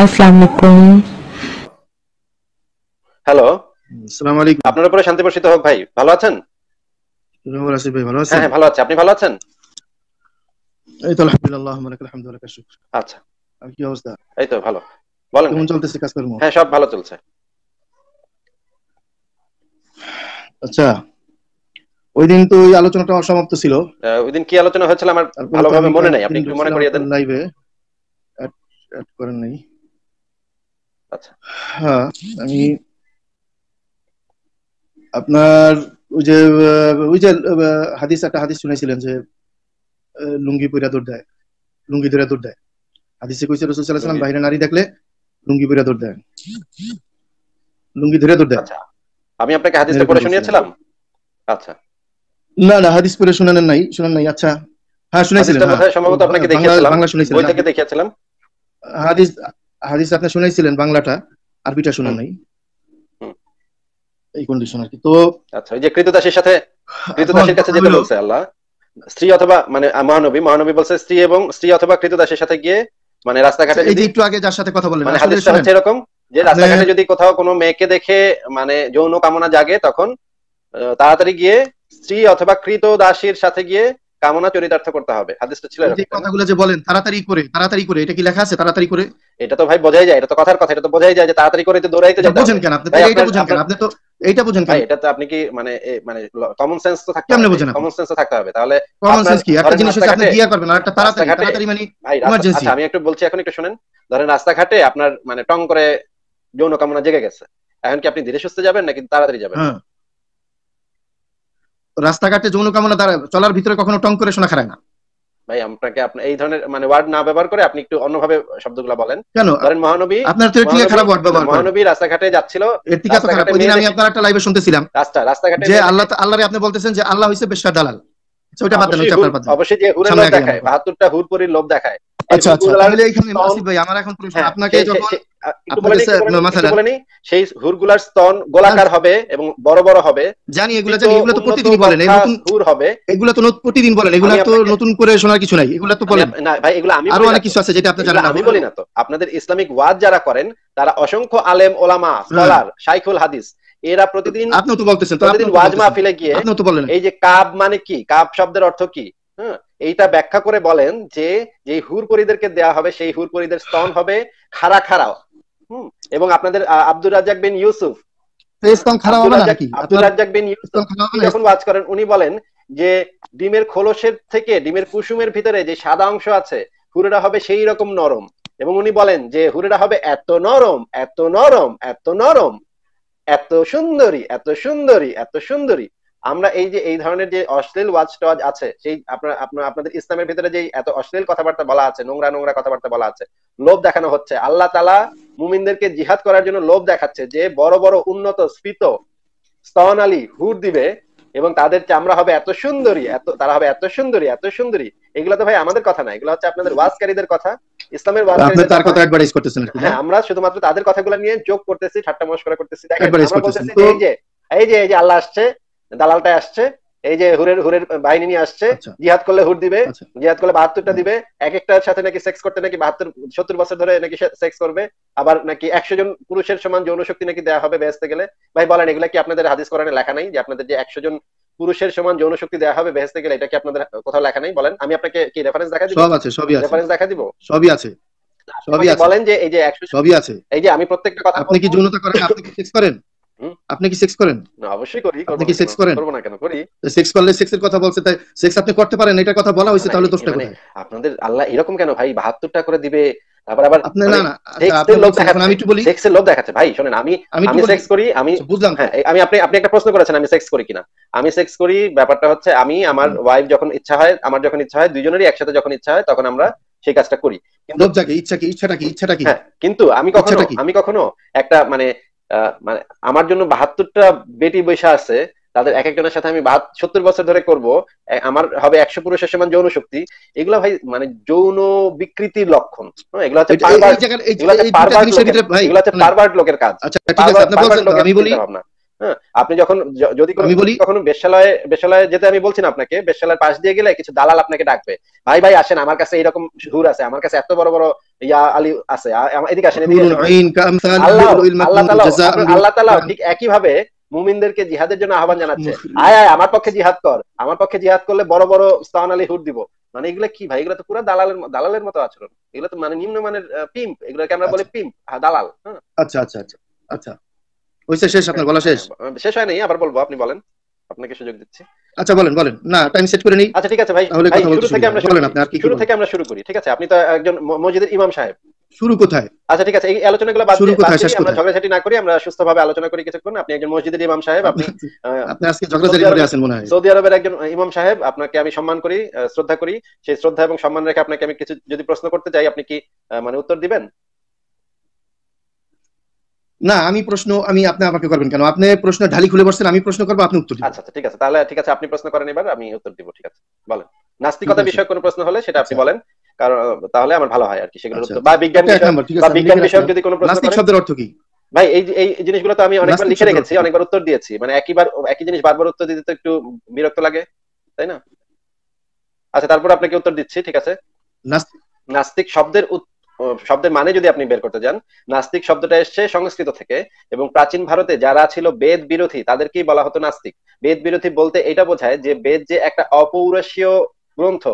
আসসালামু আলাইকুম। হ্যালো, আসসালামু আলাইকুম। আপনার উপরে শান্তি বর্ষিত হোক ভাই। ভালো আছেন? কেমন আছেন ভাই, ভালো হ্যাঁ আছেন? হ্যাঁ, ভালো আছি। আপনি ভালো আছেন? এই তো আলহামদুলিল্লাহ, আল্লাহুম্মা লাকাল হামদু ওয়া লাকাশ শুকর। আচ্ছা, আর কি অবস্থা? এই তো ভালো। বলেন কেমন ভাই। চলতেছে কাজকর্ম? হ্যাঁ, সব ভালো চলছে। আচ্ছা, ওই দিন তো ওই আলোচনাটা অসমাপ্ত ছিল। ওই দিন কি আলোচনা হয়েছিল আমার তারপরে তো ভালোভাবে আমি মনে নাই। আপনি কয়েকদিন একটু মনে ঢুকছিলাম করিয়ে দেন। আপনার লাইভে, অ্যাড অ্যাড করেন নাই। আচ্ছা, হ্যাঁ, আমি আপনার ওই যে একটা হাদিস শুনাইছিলেন যে লুঙ্গি পইরা দৌড় দেয়, লুঙ্গি ধরে দৌড় দেয়। হাদিসে কইছে রাসূল সাল্লাল্লাহু আলাইহি লুঙ্গি। ওয়াসাল্লাম বাইরে নারী দেখলে লুঙ্গি পইরা দৌড় দেয়, লুঙ্গি ধরে দৌড় দেয়। আচ্ছা, আমি আপনাকে হাদিসটা এরকম পড়ে বলছিলেন। শুনিয়েছিলাম। আচ্ছা, না না, হাদিস পড়ে শুনান নাই। আচ্ছা, হ্যাঁ শুনাইছিলেন, হাদিসটা হ্যাঁ। বোধহয় সম্ভবত আপনাকে বাংলা দেখিয়েছিলাম, বাংলা শুনাইছিলেন বই না? থেকে দেখিয়েছিলাম। হাদিস হাদিস আপনি শুনাইছিলেন বাংলাটা, আরবিটা শুনান হুম নাই। হুম। এই কন্ডিশন আর কি। তো আচ্ছা, ওই যে কৃতদাসীর সাথে এখন কৃতদাসীর কাছে কথা যেতে হলো, বলছে আল্লাহ, স্ত্রী অথবা মানে মহানবী মহানবী বলছে স্ত্রী এবং স্ত্রী অথবা কৃতদাসীর সাথে গিয়ে মানে আচ্ছা, রাস্তাঘাটে এই যে যদি একটু আগে যার সাথে কথা বললেন, মানে আসলে হাদিসটা শুনেন হচ্ছে এরকম যে আপনি। রাস্তাঘাটে যদি কোথাও কোনো মেয়েকে দেখে মানে যৌন কামনা জাগে তখন তাড়াতাড়ি গিয়ে স্ত্রী অথবা কৃত দাসীর সাথে গিয়ে কামনা চরিতার্থ করতে হবে। হাদিসটা ছিল এই যে এরকম, তাই না? কথাগুলো যে বলেন তাড়াতাড়ি করে, এটা কি লেখা আছে তাড়াতাড়ি করে? এটা তো ভাই বোঝাই যায়, এটা তো কথার কথা, এটা তো বোঝাই যায় যে তাড়াতাড়ি করে তো দৌড়াইতে এটা যেতে বোঝেন হবে। কেন আপনি? ভাই এইটা আপনার বোঝেন কেন আপনার আপনি? তো এইটা বোঝেন ভাই কেন? এটা তো আপনি কি মানে মানে কমন সেন্স তো থাকতে কেমনে হবে, বোঝেন আপনি? কমন সেন্স তো থাকতে হবে। তাহলে কমন আপনার সেন্স কি? একটা ধরেন জিনিস হচ্ছে আপনি রাস্তাঘাটে গিয়া করবেন, আর একটা তাড়াতাড়ি রাস্তাঘাটে তাড়াতাড়ি মানে ভাই ইমার্জেন্সি। আচ্ছা আমি একটু বলছি, এখন একটু শুনেন। ধরেন রাস্তাঘাটে আপনার মানে টং করে যৌন কামনা জেগে গেছে, এখন কি আপনি ধীরে সুস্থে যাবেন নাকি তাড়াতাড়ি যাবেন? হ্যাঁ, রাস্তাঘাটে যৌন কামনা চলার ভিতরে কখনো টং করে শোনা খারায় না। ভাই আপনাকে আপনি এই ধরনের মানে ওয়ার্ড না ব্যবহার করে আপনি একটু অন্যভাবে শব্দগুলো বলেন। কেন ধরেন মহানবী আপনার তো এর থেকে খারাপ ওয়ার্ড ব্যবহার করেন? মহানবী রাস্তাঘাটে যাচ্ছিল, এর থেকে তো খারাপ। রাস্তাঘাটে ওই দিন মেয়ে আমি দেখে আপনার একটা লাইভে শুনতেছিলাম রাস্তাঘাটে যে মেয়ে দেখে আল্লাহরে আপনি বলতেছেন যে আল্লাহ হইছে বেশ্যার দালাল। আচ্ছা, ওইটা বাদ দেন, অবশ্যই ওইটা আপনার বাদ দেন। অবশ্যই যে হুরের সামনে লোভ আগে দেখায়, আমার কথা। ৭২টা হুর পরীর লোভ দেখায়। এই আচ্ছা আচ্ছা, হুরগুলার তাহলে এখানে স্তন, আসিফ ভাই আমার এখন প্রশ্ন, হ্যাঁ আপনাকে যখন একটু বলে আপনাকে নি একটু বলে নি একটু মাসালা বলে নি সেই হুরগুলার স্তন গোলাকার হবে এবং বড় বড় হবে, জানি, এগুলা কৃত জানি, এগুলা তো উন্নত প্রতিদিনই বলেন, এই বক্ষা নতুন হুর হবে। এগুলা তো প্রতিদিন বলেন, এগুলা আমি তো আপনাকে নতুন করে শোনার কিছু নাই, এগুলা তো বলেন। না ভাই, এগুলো আমি আরো বলি না অনেক তো, কিছু আছে যেটা আপনি এগুলো জানেন না, আমি বলেন। বলি না তো। আপনাদের ইসলামিক ওয়াজ যারা করেন তারা অসংখ্য আলেম ওলামা হ্যাঁ, স্কলার শাইখুল হাদিস, এরা প্রতিদিন আপনিও তো বলতেছেন, তো প্রতিদিন আপনিও তো ওয়াজ বলতেছেন, মাহফিলে গিয়ে আপনিও তো বললেন। এই যে কাব মানে কি, কাব শব্দের অর্থ কি, হ্যাঁ এইটা ব্যাখ্যা করে বলেন যে যে হুর পরীদেরকে দেয়া হবে সেই হুর পরীদের স্তন হবে খাড়া খাড়া। এবং আপনাদের আব্দুর রাজ্জাক বিন ইউসুফ ইসলাম খারাপ হবে না নাকি? আব্দুর রাজ্জাক বিন ইউসুফ ইসলাম খারাপ হবে উনি না? যখন ওয়াজ করেন উনি বলেন যে ডিমের খোলসের থেকে ডিমের কুসুমের ভিতরে যে সাদা অংশ আছে হুরেরা হবে সেই রকম নরম। এবং উনি বলেন যে হুরেরা হবে এত নরম এত নরম এত নরম, এত সুন্দরী এত সুন্দরী এত সুন্দরী। আমরা এই যে এই ধরনের যে অশ্লীল ওয়াজ টাজ আছে, সেই আপনাদের ইসলামের ভিতরে যে এত অশ্লীল কথাবার্তা বলা আছে, নোংরা নোংরা কথাবার্তা বলা আছে, লোভ দেখানো হচ্ছে। আল্লাহ তাআলা মুমিনদেরকে জিহাদ করার জন্য লোভ দেখাচ্ছে যে বড় বড় উন্নত স্ফীত স্তনালী হুর দিবে এবং তাদের চামড়া হবে এত সুন্দরী, তারা হবে এত সুন্দরী এত সুন্দরী। এগুলো তো ভাই আমাদের কথা না, এগুলো হচ্ছে আপনাদের ওয়াজকারীদের কথা, ইসলামের আপনি ওয়াজকারীদের তার কথা। কথা অ্যাডভাইস করতেছেন আর কি। হ্যাঁ, আমরা শুধুমাত্র তাদের কথাগুলো নিয়ে যোগ করতেছি, ঠাট্টা মশকরা করতেছি। দেখেন অ্যাডভাইস আমরা করতেছেন বলতেছি তো। যে এই যে আল্লাহ আসছে, দালালটাই আসছে, এই যে হুরের বাহিনী নিয়ে আসছে, আচ্ছা জিহাদ করলে হুর দিবে, আচ্ছা, জিহাদ করলে ৭২টা দিবে, এক একটার সাথে নাকি সেক্স করতে নাকি ৭২ বছর ধরে নাকি সেক্স করবে, আবার নাকি ১০০ জন পুরুষের সমান যৌন শক্তি নাকি দেওয়া হবে বেহেশতে গেলে। ভাই বলেন এগুলা কি আপনাদের হাদিস কোরআনে লেখা নাই যে আপনাদের যে ১০০ জন পুরুষের সমান যৌন শক্তি দেওয়া হবে বেহেশতে গেলে? এটা কি আপনাদের কোথাও লেখা নাই? বলেন, আমি আপনাকে কি রেফারেন্স দেখা দিব? সব আছে, সবই আছে, রেফারেন্স দেখা দিব? সবই আছে, সবই আছে, বলেন যে এই যে ১০০, সবই আছে। এই যে আমি প্রত্যেকটা কথা আপনি কি যৌনতা করেন? আপনি কি সেক্স করেন? আপনি কি সেক্স করেন? না অবশ্যই করি, আপনি কি সেক্স করেন? করবো না কেন, করি। সেক্স করলে সেক্সের কথা বলছে, তাই সেক্স আপনি করতে পারেন এটার কথা বলা হয়েছে, তাহলে দোষটা মানে কোথায়? আপনাদের আল্লাহ এরকম কেন ভাই ৭২টা করে দিবে, তারপর আবার আপনি মানে না না, আচ্ছা আপনি সেক্সের লোভ বলছেন, এখন দেখাচ্ছে, আমি একটু বলি, সেক্সের লোভ দেখাচ্ছে। ভাই শুনেন, আমি একটু বলি। সেক্স করি, আমি আচ্ছা, বুঝলাম তো। হ্যাঁ আমি আপনি একটা প্রশ্ন করেছেন আমি সেক্স করি কিনা। আমি সেক্স করি, ব্যাপারটা হচ্ছে আমি আমার ওয়াইফ যখন ইচ্ছা হয়, আমার যখন ইচ্ছা হয়, দুইজনেরই একসাথে যখন ইচ্ছা হয় তখন আমরা সেই কাজটা করি। কিন্তু লোভ জাগে, ইচ্ছাটা কি? হ্যাঁ, কিন্তু ইচ্ছাটা কি? আমি কখনো একটা মানে মানে আমার জন্য ৭২টা বেটি বৈশা আছে, তাদের এক একজনের সাথে আমি ৭০ বছর ধরে করব, আমার হবে ১০০ পুরুষের সমান যৌন শক্তি। এগুলা ভাই মানে যৌন বিকৃতির লক্ষণ। এগুলা হচ্ছে পারভার্ট, এগুলা হচ্ছে পারভার্ট লোকের কাজ। আচ্ছা ঠিক আছে, আপনি বলছেন তো, আমি বলি হ্যাঁ, আপনি যখন যদি আমি বলি কখনো বেশ্যালয়ে যেতে আমি বলছি না আপনাকে, বেশ্যালয়ের পাশ দিয়ে গেলে কিছু দালাল আপনাকে ডাকবে, ভাই ভাই আসেন আমার কাছে এইরকম হুর আছে, আমার কাছে এত বড় বড় ইয়া আলী আছে, এদিকে আসেন এদিকে হুরুন আসেন। আইন কামসাল আল্লাহ লুলুল আল্লাহ মাকনুন তাআলা জাযাআন বিমা আল্লাহ তাআলা ঠিক একই ভাবে মুমিনদেরকে জিহাদের জন্য আহ্বান জানাচ্ছে, আয় আয় আমার পক্ষে জিহাদ কর, আমার পক্ষে জিহাদ করলে বড় বড় স্তান আলী হুর দিব। মানে এগুলা কি ভাই, এগুলা তো পুরো দালালের মতো আচরণ, এগুলো তো মানে নিম্নমানের পিম্প, এগুলোকে আমরা বলি আচ্ছা পিম্প, দালাল। হ্যাঁ আচ্ছা আচ্ছা আচ্ছা আচ্ছা হইছে, শেষ? আপনার বলা শেষ? শেষ হয় নাই, আবার বলবো, আপনি বলেন, আপনাকে সুযোগ দিচ্ছি। আচ্ছা বলেন বলেন, না টাইম সেট করে নেই, আচ্ছা ঠিক আছে ভাই, তাহলে ভাই কথা শুরু বলতে থেকে সুবিধা আমরা হয়। শুরু বলেন করি, আপনি আর কি কি শুরু বলেন। থেকে আমরা শুরু করি, ঠিক আছে? আপনি তো একজন মসজিদের ইমাম সাহেব। শুরু কোথায়? আচ্ছা ঠিক আছে, এই আলোচনাগুলো বাদ শুরু বাদ কোথায়, শেষ দিই, আমরা কোথায়? ঝগড়াঝাটি না করি, আমরা সুস্থভাবে আলোচনা করি কিছুক্ষণ। আপনি একজন মসজিদের ইমাম সাহেব, আপনি আপনার আহ, আপনি আজকে সৌদি ঝগড়াঝাটির মধ্যে আরবের আছেন মনে হয়। সৌদি আরবের একজন ইমাম সাহেব, আপনাকে আমি সম্মান করি, শ্রদ্ধা করি। সেই শ্রদ্ধা এবং সম্মান রেখে আপনাকে আমি কিছু যদি প্রশ্ন করতে চাই, আপনি কি মানে উত্তর দিবেন? না, আপনি আমাকে করবেন কেন? আপনি প্রশ্ন ঢালি খুলে বসছেন, আমি প্রশ্ন করবো, আপনি উত্তর দিবেন। আচ্ছা আচ্ছা ঠিক আছে, তাহলে ঠিক আছে, আপনি প্রশ্ন করেন এবার, আমি উত্তর দিব, ঠিক আছে? বলেন, ঠিক নাস্তিকতা আছে। বিষয়ক কোনো প্রশ্ন হলে সেটা আপনি আচ্ছা বলেন, কারণ তাহলে আমার ভালো হয় আর কি, সেগুলোর আচ্ছা উত্তর, আচ্ছা বা বিজ্ঞান একটা এক বিষয়ক নাম্বার, ঠিক বা আছে, আমি বিজ্ঞান লিখে বিষয়ক রাখলাম। যদি কোনো প্রশ্ন নাস্তিক করেন। শব্দের অর্থ কি? ভাই এই জিনিসগুলো তো আমি অনেকবার নাস্তিক লিখে শব্দের অর্থ রেখেছি, কি? অনেকবার উত্তর দিয়েছি, মানে একই জিনিস বারবার উত্তর দিতে তো একটু বিরক্ত লাগে, তাই না? আচ্ছা তারপর আপনাকে উত্তর দিচ্ছি, ঠিক আছে? নাস্তিক নাস্তিক শব্দের মানে যদি আপনি বের করতে যান, নাস্তিক শব্দটা এসছে সংস্কৃত থেকে, এবং প্রাচীন ভারতে যারা ছিল বেদ বিরোধী তাদেরকেই বলা হতো নাস্তিক। বেদ বিরোধী বলতে এটা বোঝায় যে বেদ যে একটা অপৌরুষীয় গ্রন্থ,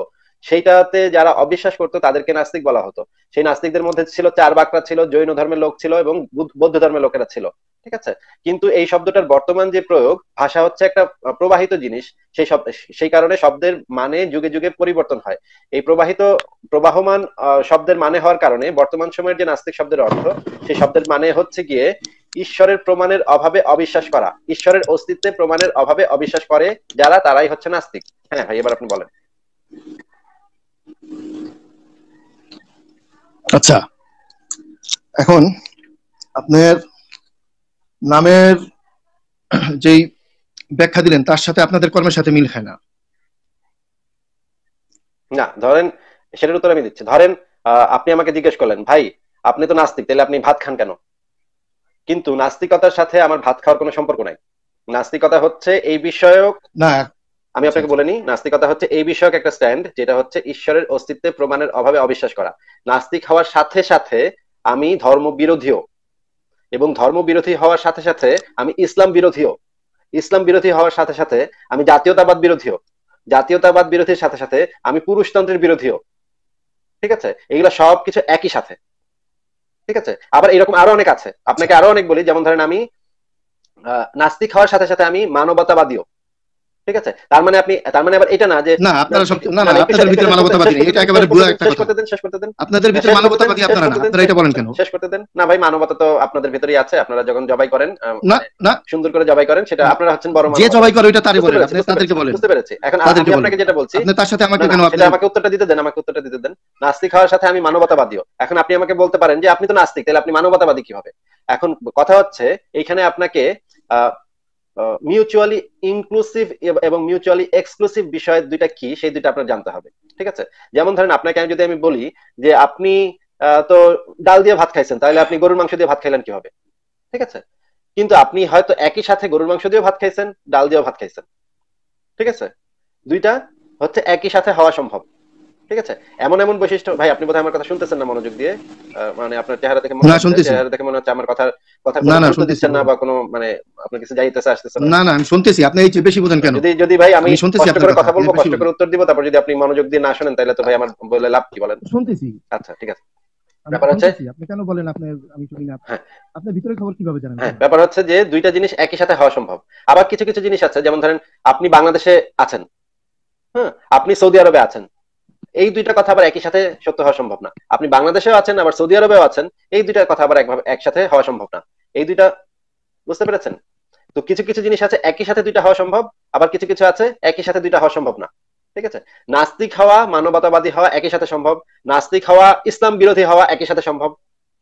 সেইটাতে যারা অবিশ্বাস করতো তাদেরকে নাস্তিক বলা হতো। সেই নাস্তিকদের মধ্যে ছিল চার্বাকরা ছিল, জৈন ধর্মের লোক ছিল, এবং বৌদ্ধ ধর্মের লোকেরা ছিল, ঠিক আছে? কিন্তু এই শব্দটার বর্তমান যে প্রয়োগ, ভাষা হচ্ছে একটা প্রবাহিত জিনিস, সেই কারণে শব্দের মানে যুগে যুগে পরিবর্তন হয়। এই প্রবাহমান শব্দের মানে হওয়ার কারণে বর্তমান সময়ের যে নাস্তিক শব্দের অর্থ, সেই শব্দের মানে হচ্ছে গিয়ে ঈশ্বরের প্রমাণের অভাবে অবিশ্বাস করা, ঈশ্বরের অস্তিত্বে প্রমাণের অভাবে অবিশ্বাস করে যারা, তারাই হচ্ছে নাস্তিক। হ্যাঁ ভাই, এবার আপনি বলেন। আচ্ছা, এখন আপনার নামের যেই ব্যাখ্যা দিলেন তার সাথে আপনাদের কর্মের সাথে মিল খায় না। না ধরেন, সেটার উত্তর আমি দিচ্ছি। ধরেন আপনি আমাকে জিজ্ঞেস করলেন, ভাই আপনি তো নাস্তিক, তাহলে আপনি ভাত খান কেন? কিন্তু নাস্তিকতার সাথে আমার ভাত খাওয়ার কোনো সম্পর্ক নাই। নাস্তিকতা হচ্ছে এই বিষয়ক, না আমি আচ্ছা আপনাকে আচ্ছা বলে নিই, নাস্তিকতা হচ্ছে এই বিষয়ক একটা স্ট্যান্ড, যেটা হচ্ছে ঈশ্বরের অস্তিত্বে প্রমাণের অভাবে অবিশ্বাস করা। নাস্তিক হওয়ার সাথে সাথে আমি ধর্ম বিরোধীও, এবং ধর্ম বিরোধী হওয়ার সাথে সাথে আমি ইসলাম বিরোধীও, ইসলাম বিরোধী হওয়ার সাথে সাথে আমি জাতীয়তাবাদ বিরোধীও, জাতীয়তাবাদ বিরোধীর সাথে সাথে আমি পুরুষতন্ত্রের বিরোধীও, ঠিক আছে? এগুলো সবকিছু একই সাথে, ঠিক আছে? আবার এরকম আরো অনেক আছে, আচ্ছা আপনাকে আরো অনেক বলি, যেমন ধরেন আমি নাস্তিক হওয়ার সাথে সাথে আমি মানবতাবাদীও, ঠিক আছে? তার মানে আবার এটা না যে না আপনারা সব না না না না, আপনাদের ভিতরে মানবতাবাদী নেই, এটা একেবারে ভুয়া একটা কথা। শেষ করতে দেন। আপনাদের ভিতরে শেষ করতে দেন, মানবতাবাদী শেষ আপনারা না, করতে দেন, আপনারা এটা বলেন কেন? শেষ করতে দেন না ভাই, মানবতা তো আপনাদের ভিতরেই আছে। আপনারা যখন জবাই করেন, না মানে না সুন্দর করে জবাই করেন, সেটা আপনারা হচ্ছেন বড় যে জবাই মানবতাবাদী। করে ওইটা তারই বুঝতে বলেন, পেরেছি, আপনি তাদেরকে বলেন, বুঝতে পেরেছি। এখন তাদেরকে আমি বলেন। আপনাকে যেটা বলছি, আপনি তার সাথে না আমাকে না কেন আপনি সেটা আমাকে উত্তরটা দিতে দেন, আমাকে উত্তরটা দিতে দেন। নাস্তিক হওয়ার সাথে আমি মানবতাবাদীও। এখন আপনি আমাকে বলতে পারেন যে আপনি তো নাস্তিক, তাহলে আপনি মানবতাবাদী কিভাবে? এখন কথা হচ্ছে এইখানে আপনাকে আহ মিউচুয়ালি ইনক্লুসিভ এবং মিউচুয়ালি এক্সক্লুসিভ বিষয় দুইটা কি, সেই দুইটা আপনার জানতে হবে, ঠিক আছে? যেমন ধরেন আপনাকে যদি আমি বলি যে আপনি তো ডাল দিয়ে ভাত খাইছেন, তাহলে আপনি গরুর মাংস দিয়ে ভাত খাইলেন কিভাবে? ঠিক আছে? কিন্তু আপনি হয়তো একই সাথে গরুর মাংস দিয়েও ভাত খাইছেন, ডাল দিয়েও ভাত খাইছেন, ঠিক আছে? দুইটা হচ্ছে একই সাথে হওয়া সম্ভব, ঠিক আছে? এমন এমন বৈশিষ্ট্য, ভাই আপনি বোধহয় আমার কথা শুনতেছেন না মনোযোগ দিয়ে, মানে আপনার চেহারা দেখে মনে না হচ্ছে, শুনতেছি, আমার কথা না কোনো না গুরুত্ব শুনতেছি, দিচ্ছেন না, বলেন। বা কোনো মানে আপনার কিছু যাইতেছে আসতেছে না। না না আমি শুনতেছি, আপনি এই চেয়ে বেশি বোঝেন কেন? যদি যদি ভাই আমি আমি শুনতেছি কষ্ট আপনার করে কথা, কথা আপনি বলবো, বেশি কষ্ট বলেন। করে উত্তর দিব, তারপর যদি আপনি মনোযোগ দিয়ে না শোনেন, তাহলে তো ভাই আমার বলে লাভ কি বলেন? শুনতেছি, আচ্ছা ঠিক আছে। আমি ব্যাপার হচ্ছে, শুনতেছি, আপনি কেন বলেন আপনি আমি শুনি না? হ্যাঁ আপনার ভিতরে খবর কিভাবে জানেন হ্যাঁ, বলেন? ব্যাপার হচ্ছে যে দুইটা জিনিস একই সাথে হওয়া সম্ভব। আবার কিছু কিছু জিনিস আছে, যেমন ধরেন আপনি বাংলাদেশে আছেন, হ্যাঁ, আপনি সৌদি আরবে আছেন, এই দুইটা কথা আবার একই সাথে সত্য হওয়া সম্ভব না। আপনি বাংলাদেশেও আছেন, আবার সৌদি আরবেও আছেন, এই দুইটা কথা আবার একসাথে হওয়া সম্ভব না। এই দুইটা, বুঝতে পেরেছেন? তো কিছু কিছু জিনিস আছে একই সাথে দুইটা হওয়া সম্ভব, আবার কিছু কিছু আছে একই সাথে দুইটা হওয়া সম্ভব না, ঠিক আছে? নাস্তিক হওয়া মানবতাবাদী হওয়া একই সাথে সম্ভব, নাস্তিক হওয়া ইসলাম বিরোধী হওয়া একই সাথে সম্ভব,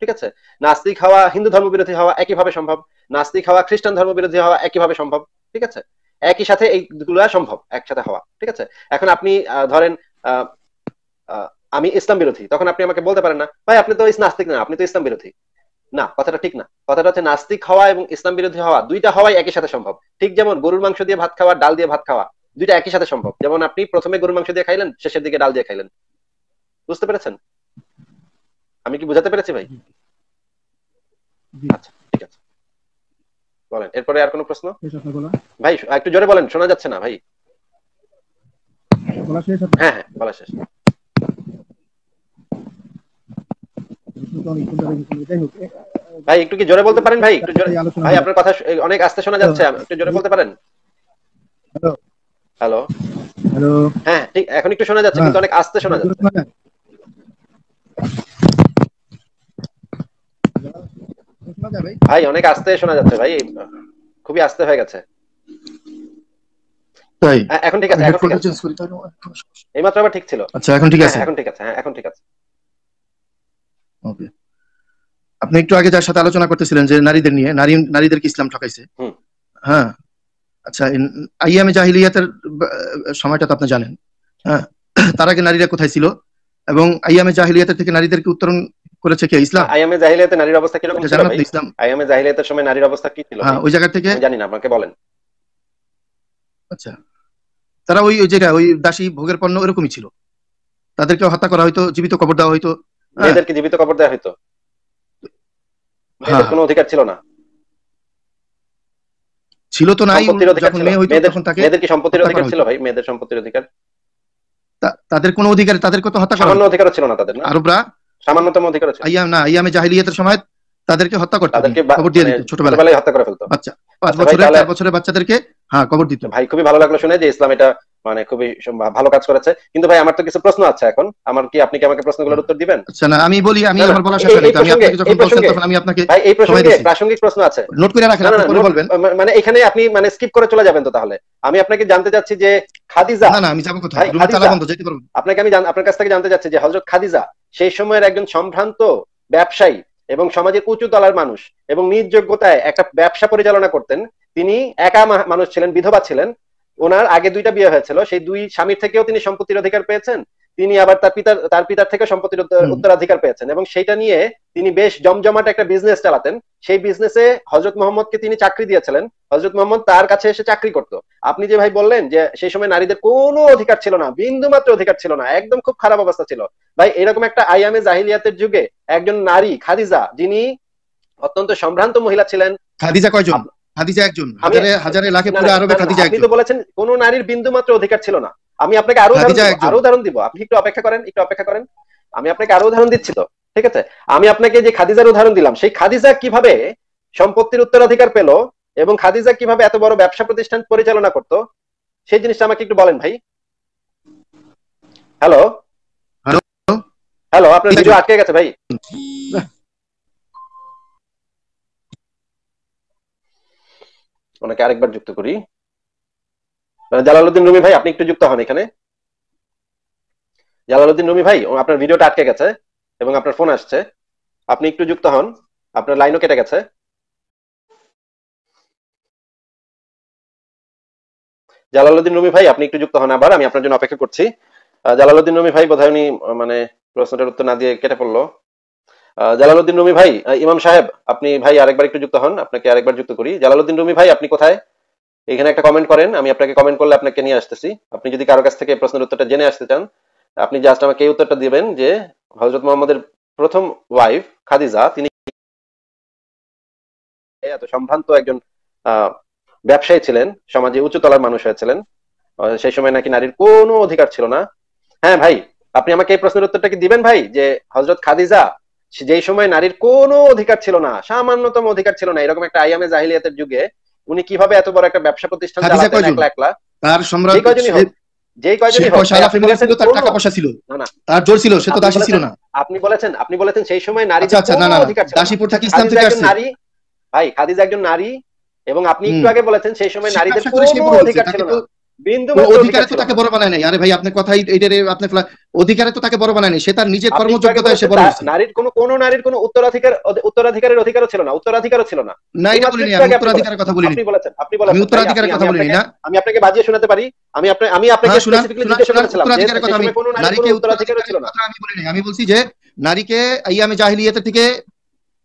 ঠিক আছে? নাস্তিক হওয়া হিন্দু ধর্ম বিরোধী হওয়া একইভাবে সম্ভব, নাস্তিক হওয়া খ্রিস্টান ধর্ম বিরোধী হওয়া একইভাবে সম্ভব, ঠিক আছে? একই সাথে এইগুলো সম্ভব একসাথে হওয়া, ঠিক আছে? এখন আপনি ধরেন আহ আহ, আমি ইসলাম বিরোধী, তখন আপনি আমাকে বলতে পারেন না ভাই আপনি তো নাস্তিক না, আপনি তো ইসলাম বিরোধী। না, কথাটা ঠিক না। কথাটা হচ্ছে নাস্তিক হওয়া এবং ইসলাম বিরোধী হওয়া দুইটা হওয়াই একই সাথে সম্ভব। ঠিক যেমন গরুর মাংস দিয়ে ভাত খাওয়া, ডাল দিয়ে ভাত খাওয়া দুইটা একই সাথে সম্ভব। যেমন আপনি প্রথমে গরুর মাংস দিয়ে খাইলেন, শেষের দিকে ডাল দিয়ে খাইলেন। বুঝতে পেরেছেন? আমি কি বুঝাতে পেরেছি ভাই? আচ্ছা, ঠিক আছে, বলেন এরপরে আর কোনো প্রশ্ন? ভাই একটু জোরে বলেন, শোনা যাচ্ছে না ভাই। হ্যাঁ হ্যাঁ, বলা শেষ। ভাই একটু কি জোরে বলতে পারেন ভাই? একটু জোরে ভাই, আপনার কথা অনেক আস্তে শোনা যাচ্ছে, একটু জোরে বলতে পারেন? হ্যালো হ্যালো, হ্যাঁ ঠিক, এখন একটু শোনা যাচ্ছে কিন্তু অনেক আস্তে শোনা যাচ্ছে। ভাই অনেক আস্তে শোনা যাচ্ছে ভাই, খুবই আস্তে হয়ে গেছে। তাই এখন ঠিক আছে, এখন ঠিক আছে, এইমাত্র আবার ঠিক ছিল। আচ্ছা এখন ঠিক আছে, এখন ঠিক আছে, হ্যাঁ এখন ঠিক আছে। ওকে, আপনি একটু আগে যার সাথে আলোচনা করতেছিলেন যে নারীদের নিয়ে, নারীদেরকে ইসলাম ঠকাইছে, হ্যাঁ আচ্ছা, আইয়ামে জাহিলিয়াতের সময়টা তো আপনি জানেন, হ্যাঁ তার আগে নারীরা কোথায় ছিল এবং আইয়ামে জাহিলিয়াতের থেকে নারীদেরকে উত্তরণ করেছে কে? ইসলাম। আইয়ামে জাহিলিয়াতে নারীর অবস্থা কি রকম ছিল ভাই? ইসলাম আইয়ামে জাহিলিয়াতের সময় নারীর অবস্থা কি ছিল? হ্যাঁ ওই জায়গা থেকে জানি না, আপনাকে বলেন। আচ্ছা, তারা ওই জায়গায় ওই দাসী ভোগের পণ্য এরকমই ছিল, তাদেরকে হত্যা করা হয়তো, জীবিত কবর দেওয়া হয়তো, মেয়েদেরকে জীবিত কবর দেওয়া হয়তো, মেয়েদের কোনো অধিকার ছিল না। ছিল তো নাই, যখন মেয়ে হইতো তখন তাকে, মেয়েদের কি সম্পত্তির অধিকার ছিল ভাই? মেয়েদের সম্পত্তির অধিকার, তাদের কোনো অধিকার, তাদেরকে তো হত্যা করা, সামান্য অধিকারও ছিল না তাদের, না আরবরা সামান্যতম অধিকার ছিল। আইয়ামে জাহিলিয়াতের সময় তাদেরকে হত্যা করতো, তাদেরকে কবর দিয়ে দিত, ছোটবেলায় হত্যা করে ফেলতো। বাচ্চা 5 বছরের 4 বছরের বাচ্চাদেরকে হ্যাঁ কবর দিত। ভাই খুবই ভালো লাগলো শুনে যে ইসলাম এটা মানে খুবই ভালো কাজ করেছে। কিন্তু ভাই আমার তো কিছু প্রশ্ন আছে এখন, আমার কি আপনি কি আমাকে প্রশ্নগুলোর উত্তর দিবেন? আচ্ছা না, আমি বলি, আমি আমার বলা শেষ হয়নি, আমি আপনাকে যখন বলছেন তখন আমি আপনাকে, ভাই এই প্রসঙ্গে প্রাসঙ্গিক প্রশ্ন আছে, নোট করে রাখেন, আপনি পরে বলবেন। মানে এখানে আপনি মানে স্কিপ করে চলে যাবেন তো? তাহলে আমি আপনাকে জানতে চাচ্ছি যে খাদিজা, না না আমি যাব কোথায়, রুমে তালা বন্ধ, যেতে পারবো আপনাকে আমি আপনার কাছ থেকে জানতে চাচ্ছি যে হযরত খাদিজা সেই সময়ের একজন সম্ভ্রান্ত ব্যবসায়ী এবং সমাজের উঁচু তলার মানুষ এবং নিজ যোগ্যতায় একটা ব্যবসা পরিচালনা করতেন। তিনি একা মানুষ ছিলেন, বিধবা ছিলেন, ওনার আগে 2টা বিয়ে হয়েছিল, সেই 2 স্বামীর থেকেও তিনি সম্পত্তির অধিকার পেয়েছেন, তিনি আবার তার পিতার থেকে সম্পত্তির উত্তরাধিকার পেয়েছেন এবং সেটা নিয়ে তিনি বেশ জমজমাট একটা বিজনেস চালাতেন। সেই বিজনেসে হযরত মুহাম্মদকে তিনি চাকরি দিয়েছিলেন, হযরত মুহাম্মদ তার কাছে এসে চাকরি করত। আপনি যে ভাই বললেন যে সেই সময় নারীদের কোনো অধিকার ছিল না, বিন্দু মাত্র অধিকার ছিল না, একদম খুব খারাপ অবস্থা ছিল। ভাই এরকম একটা আইয়ামে জাহিলিয়াতের যুগে একজন নারী খাদিজা, যিনি অত্যন্ত সম্ভ্রান্ত মহিলা ছিলেন। খাদিজা কয়জন? খাদিজা একজন, হাজারে লাখে পুরো আরবে খাদিজা একজন। আপনি তো বলেছেন কোন নারীর বিন্দু মাত্র অধিকার ছিল না। আমি আপনাকে আরো উদাহরণ দিব, আপনি একটু অপেক্ষা করেন, একটু অপেক্ষা করেন, আমি আপনাকে আরো উদাহরণ দিচ্ছি তো, ঠিক আছে? আমি আপনাকে যে খাদিজার উদাহরণ দিলাম, সেই খাদিজা কিভাবে সম্পত্তির উত্তরাধিকার পেল এবং খাদিজা কিভাবে এত বড় ব্যবসা প্রতিষ্ঠান পরিচালনা করত, সেই জিনিসটা আমাকে একটু বলেন ভাই। হ্যালো হ্যালো হ্যালো, আপনার ভিডিও আটকে গেছে ভাই। ওনাকে আরেকবার যুক্ত করি। জালালউদ্দিন রুমি ভাই, আপনি একটু যুক্ত হন এখানে। জালালউদ্দিন রুমি ভাই, আপনার ভিডিওটা আটকে গেছে এবং আপনার ফোন আসছে, আপনি একটু যুক্ত হন, আপনার লাইনও কেটে গেছে। জালালউদ্দিন রুমি ভাই, আপনি একটু যুক্ত হন আবার, আমি আপনার জন্য অপেক্ষা করছি। জালালউদ্দিন রুমি ভাই বোধহয় উনি মানে প্রশ্নটার উত্তর না দিয়ে কেটে পড়লো। জালালউদ্দিন রুমি ভাই, ইমাম সাহেব আপনি ভাই আরেকবার একটু যুক্ত হন, আপনাকে আরেকবার যুক্ত করি। জালালউদ্দিন রুমি ভাই, আপনি কোথায়? এখানে একটা কমেন্ট করেন, আমি আপনাকে কমেন্ট করলে আপনাকে নিয়ে আসতেছি। আপনি যদি কারো কাছ থেকে প্রশ্নের উত্তরটা জেনে আসতে চান, আপনি জাস্ট আমাকে এই উত্তরটা দিবেন যে হযরত মুহাম্মদের প্রথম ওয়াইফ খাদিজা, তিনি এত সম্ভ্রান্ত একজন ব্যবসায়ী ছিলেন, সমাজে উচ্চ তলার মানুষ হয়েছিলেন, সেই সময় নাকি নারীর কোনো অধিকার ছিল না। হ্যাঁ ভাই, আপনি আমাকে এই প্রশ্নের উত্তরটা কি দিবেন ভাই, যে হযরত খাদিজা যেই সময় নারীর কোনো অধিকার ছিল না, সামান্যতম অধিকার ছিল না, এরকম একটা আইয়ামে জাহিলিয়াতের যুগে উনি কিভাবে এত বড় একটা ব্যবসা প্রতিষ্ঠান চালাতেন একলা একলা? তার সম্রাট যেই কয়জনই হোক, তার টাকা পয়সা ছিল না, তার জোর ছিল, সে তো দাসী ছিল না। আপনি বলেছেন সেই সময় নারীদের কোনো অধিকার ছিল না। দাসী প্রথা কি ইসলাম থেকে আসছে? নারী ভাই, খাদিজা একজন নারী এবং আপনি একটু আগে বলেছেন সেই সময় নারীদের কোনো অধিকার ছিল না, বিন্দু মাত্র অধিকার তো তাকে বড় বানায় নাই। আরে ভাই আপনি কথাই এইটারে আপনি অধিকারে তো তাকে বড় বানায় নাই, সে তার নিজের কর্মযোগ্যতায় সে বড় হয়েছে। নারীর কোনো উত্তরাধিকারের অধিকারও ছিল না, উত্তরাধিকারও ছিল না। না এটা বলিনি আমি, উত্তরাধিকারের কথা বলিনি। আপনি বলেছেন আমি উত্তরাধিকারের কথা বলিনি না, আমি আপনাকে বাজিয়ে শোনাতে পারি। আমি আপনাকে স্পেসিফিক্যালি জিজ্ঞাসা করেছিলাম যে সেই কোনো নারীর কোনো উত্তরাধিকারও ছিল না। আমি বলিনি, আমি বলছি যে নারীকে আইয়ামে জাহিলিয়াতের থেকে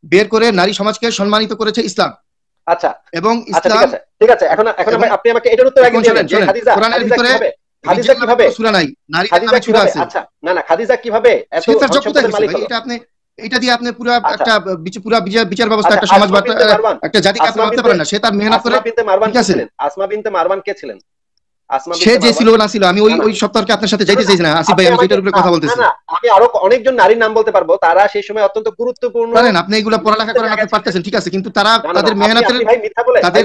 বের করে নারী সমাজকে সম্মানিত করেছে ইসলাম। আচ্ছা এবং আচ্ছা, ইসলাম ঠিক আছে এখন আপনি আমাকে এটার উত্তর আগে দিলেন যে কোরআনের ভিতরে সূরা নাই, নারীদের নামে সূরা আছে। আচ্ছা না খাদিজা কিভাবে এত ধন সম্পদের মালিক হলো? এটা দিয়ে আপনি পুরো একটা বিচার ব্যবস্থা, একটা সমাজ, একটা জাতিকে আপনি ভাবতে পারেন না। সে তার মেহনত করে। আসমা বিনতে মারওয়ান কে ছিলেন? সে যে ছিল না ছিল, আমি ওই সপ্তাহকে আপনার সাথে যাইতে চাইছি না আসিফ ভাই, আমি এটার উপরে কথা বলতেছি। আমি আরো অনেকজন নারীর নাম বলতে পারবো, তারা সেই সময় অত্যন্ত গুরুত্বপূর্ণ। জানেন আপনি এগুলো পড়ালেখা করেন, আপনি পারতেছেন, ঠিক আছে, কিন্তু তারা তাদের মেহনতের। ভাই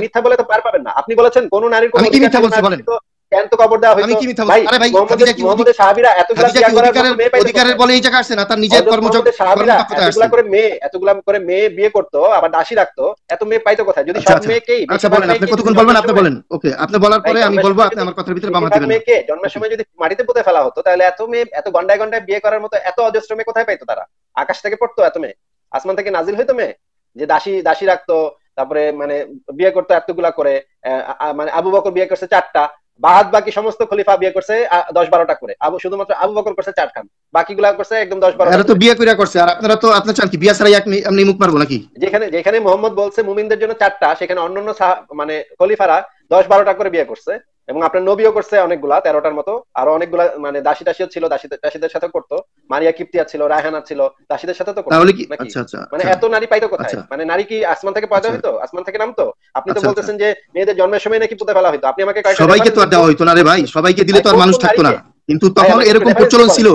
মিথ্যা বলে তো পার পাবেন না। আপনি বলেছেন কোন নারীর কোন, আমি কি মিথ্যা বলছি বলেন? কেন তো কবর দেওয়া হইতো? আমি কি মিথ্যা বলছি? আরে ভাই, মুহাম্মদের সাহাবীরা এতগুলা অধিকারের বলে এই জায়গা আসছে না, তার নিজের এতগুলা করে মেয়ে বিয়ে করতো, আবার দাসী রাখতো, এত মেয়ে পাইতো কোথায়? যদি সব মেয়েকেই। আচ্ছা বলেন, আপনি কতক্ষণ বলবেন? আপনি বলেন। ওকে, আপনি বলার পরে আমি বলবো, আপনি আমার কথার ভিতরে বাম দিবেন না। মেয়েকে জন্মের সময় যদি মাটিতে পুঁতে ফেলা হতো, তাহলে এত মেয়ে, এত গন্ডায় গন্ডায় বিয়ে করার মতো এত অজস্র মেয়ে কোথায় পাইতো তারা? আকাশ থেকে পড়তো এত মেয়ে? আসমান থেকে নাজিল হইতো মেয়ে যে দাসী রাখতো, তারপরে মানে বিয়ে করতো এতগুলা করে? মানে আবু বকর বিয়ে করছে 4টা, বাকি সমস্ত খলিফা বিয়ে করছে 10-12টা করে। শুধুমাত্র আবু বকর করছে 4 খান, বাকিগুলা করছে একদম 10-12। এরা তো বিয়ে কইরা করছে, আর আপনারা তো আপনারা চান কি বিয়ে ছাড়াই এমনি মুখ মারবো নাকি? যেখানে মোহাম্মদ বলছে মুমিনদের জন্য 4টা, সেখানে অন্যান্য মানে খলিফারা 10-12টা করে বিয়ে করছে, এবং আপনার নবীও করছে অনেকগুলা, 13টার মতো। আরো অনেকগুলা মানে দাসীও ছিল, দাসীদের সাথে করতো। মারিয়া কিপ্তিয়া ছিল, রায়হানা ছিল, দাসীদের সাথে তো করতো। তাহলে কি আচ্ছা মানে এত নারী পাইতো কোথায়? মানে নারী কি আসমান থেকে পয়দা হইতো? আসমান থেকে নামতো? আপনি তো বলতেছেন যে মেয়েদের জন্মের সময় নাকি পুঁতে ফেলা হইতো। আপনি আমাকে সবাইকে তো আর দেওয়া হইতো না রে ভাই, সবাইকে দিলে তো আর মানুষ থাকতো না। কিন্তু তখন এরকম প্রচলন ছিল,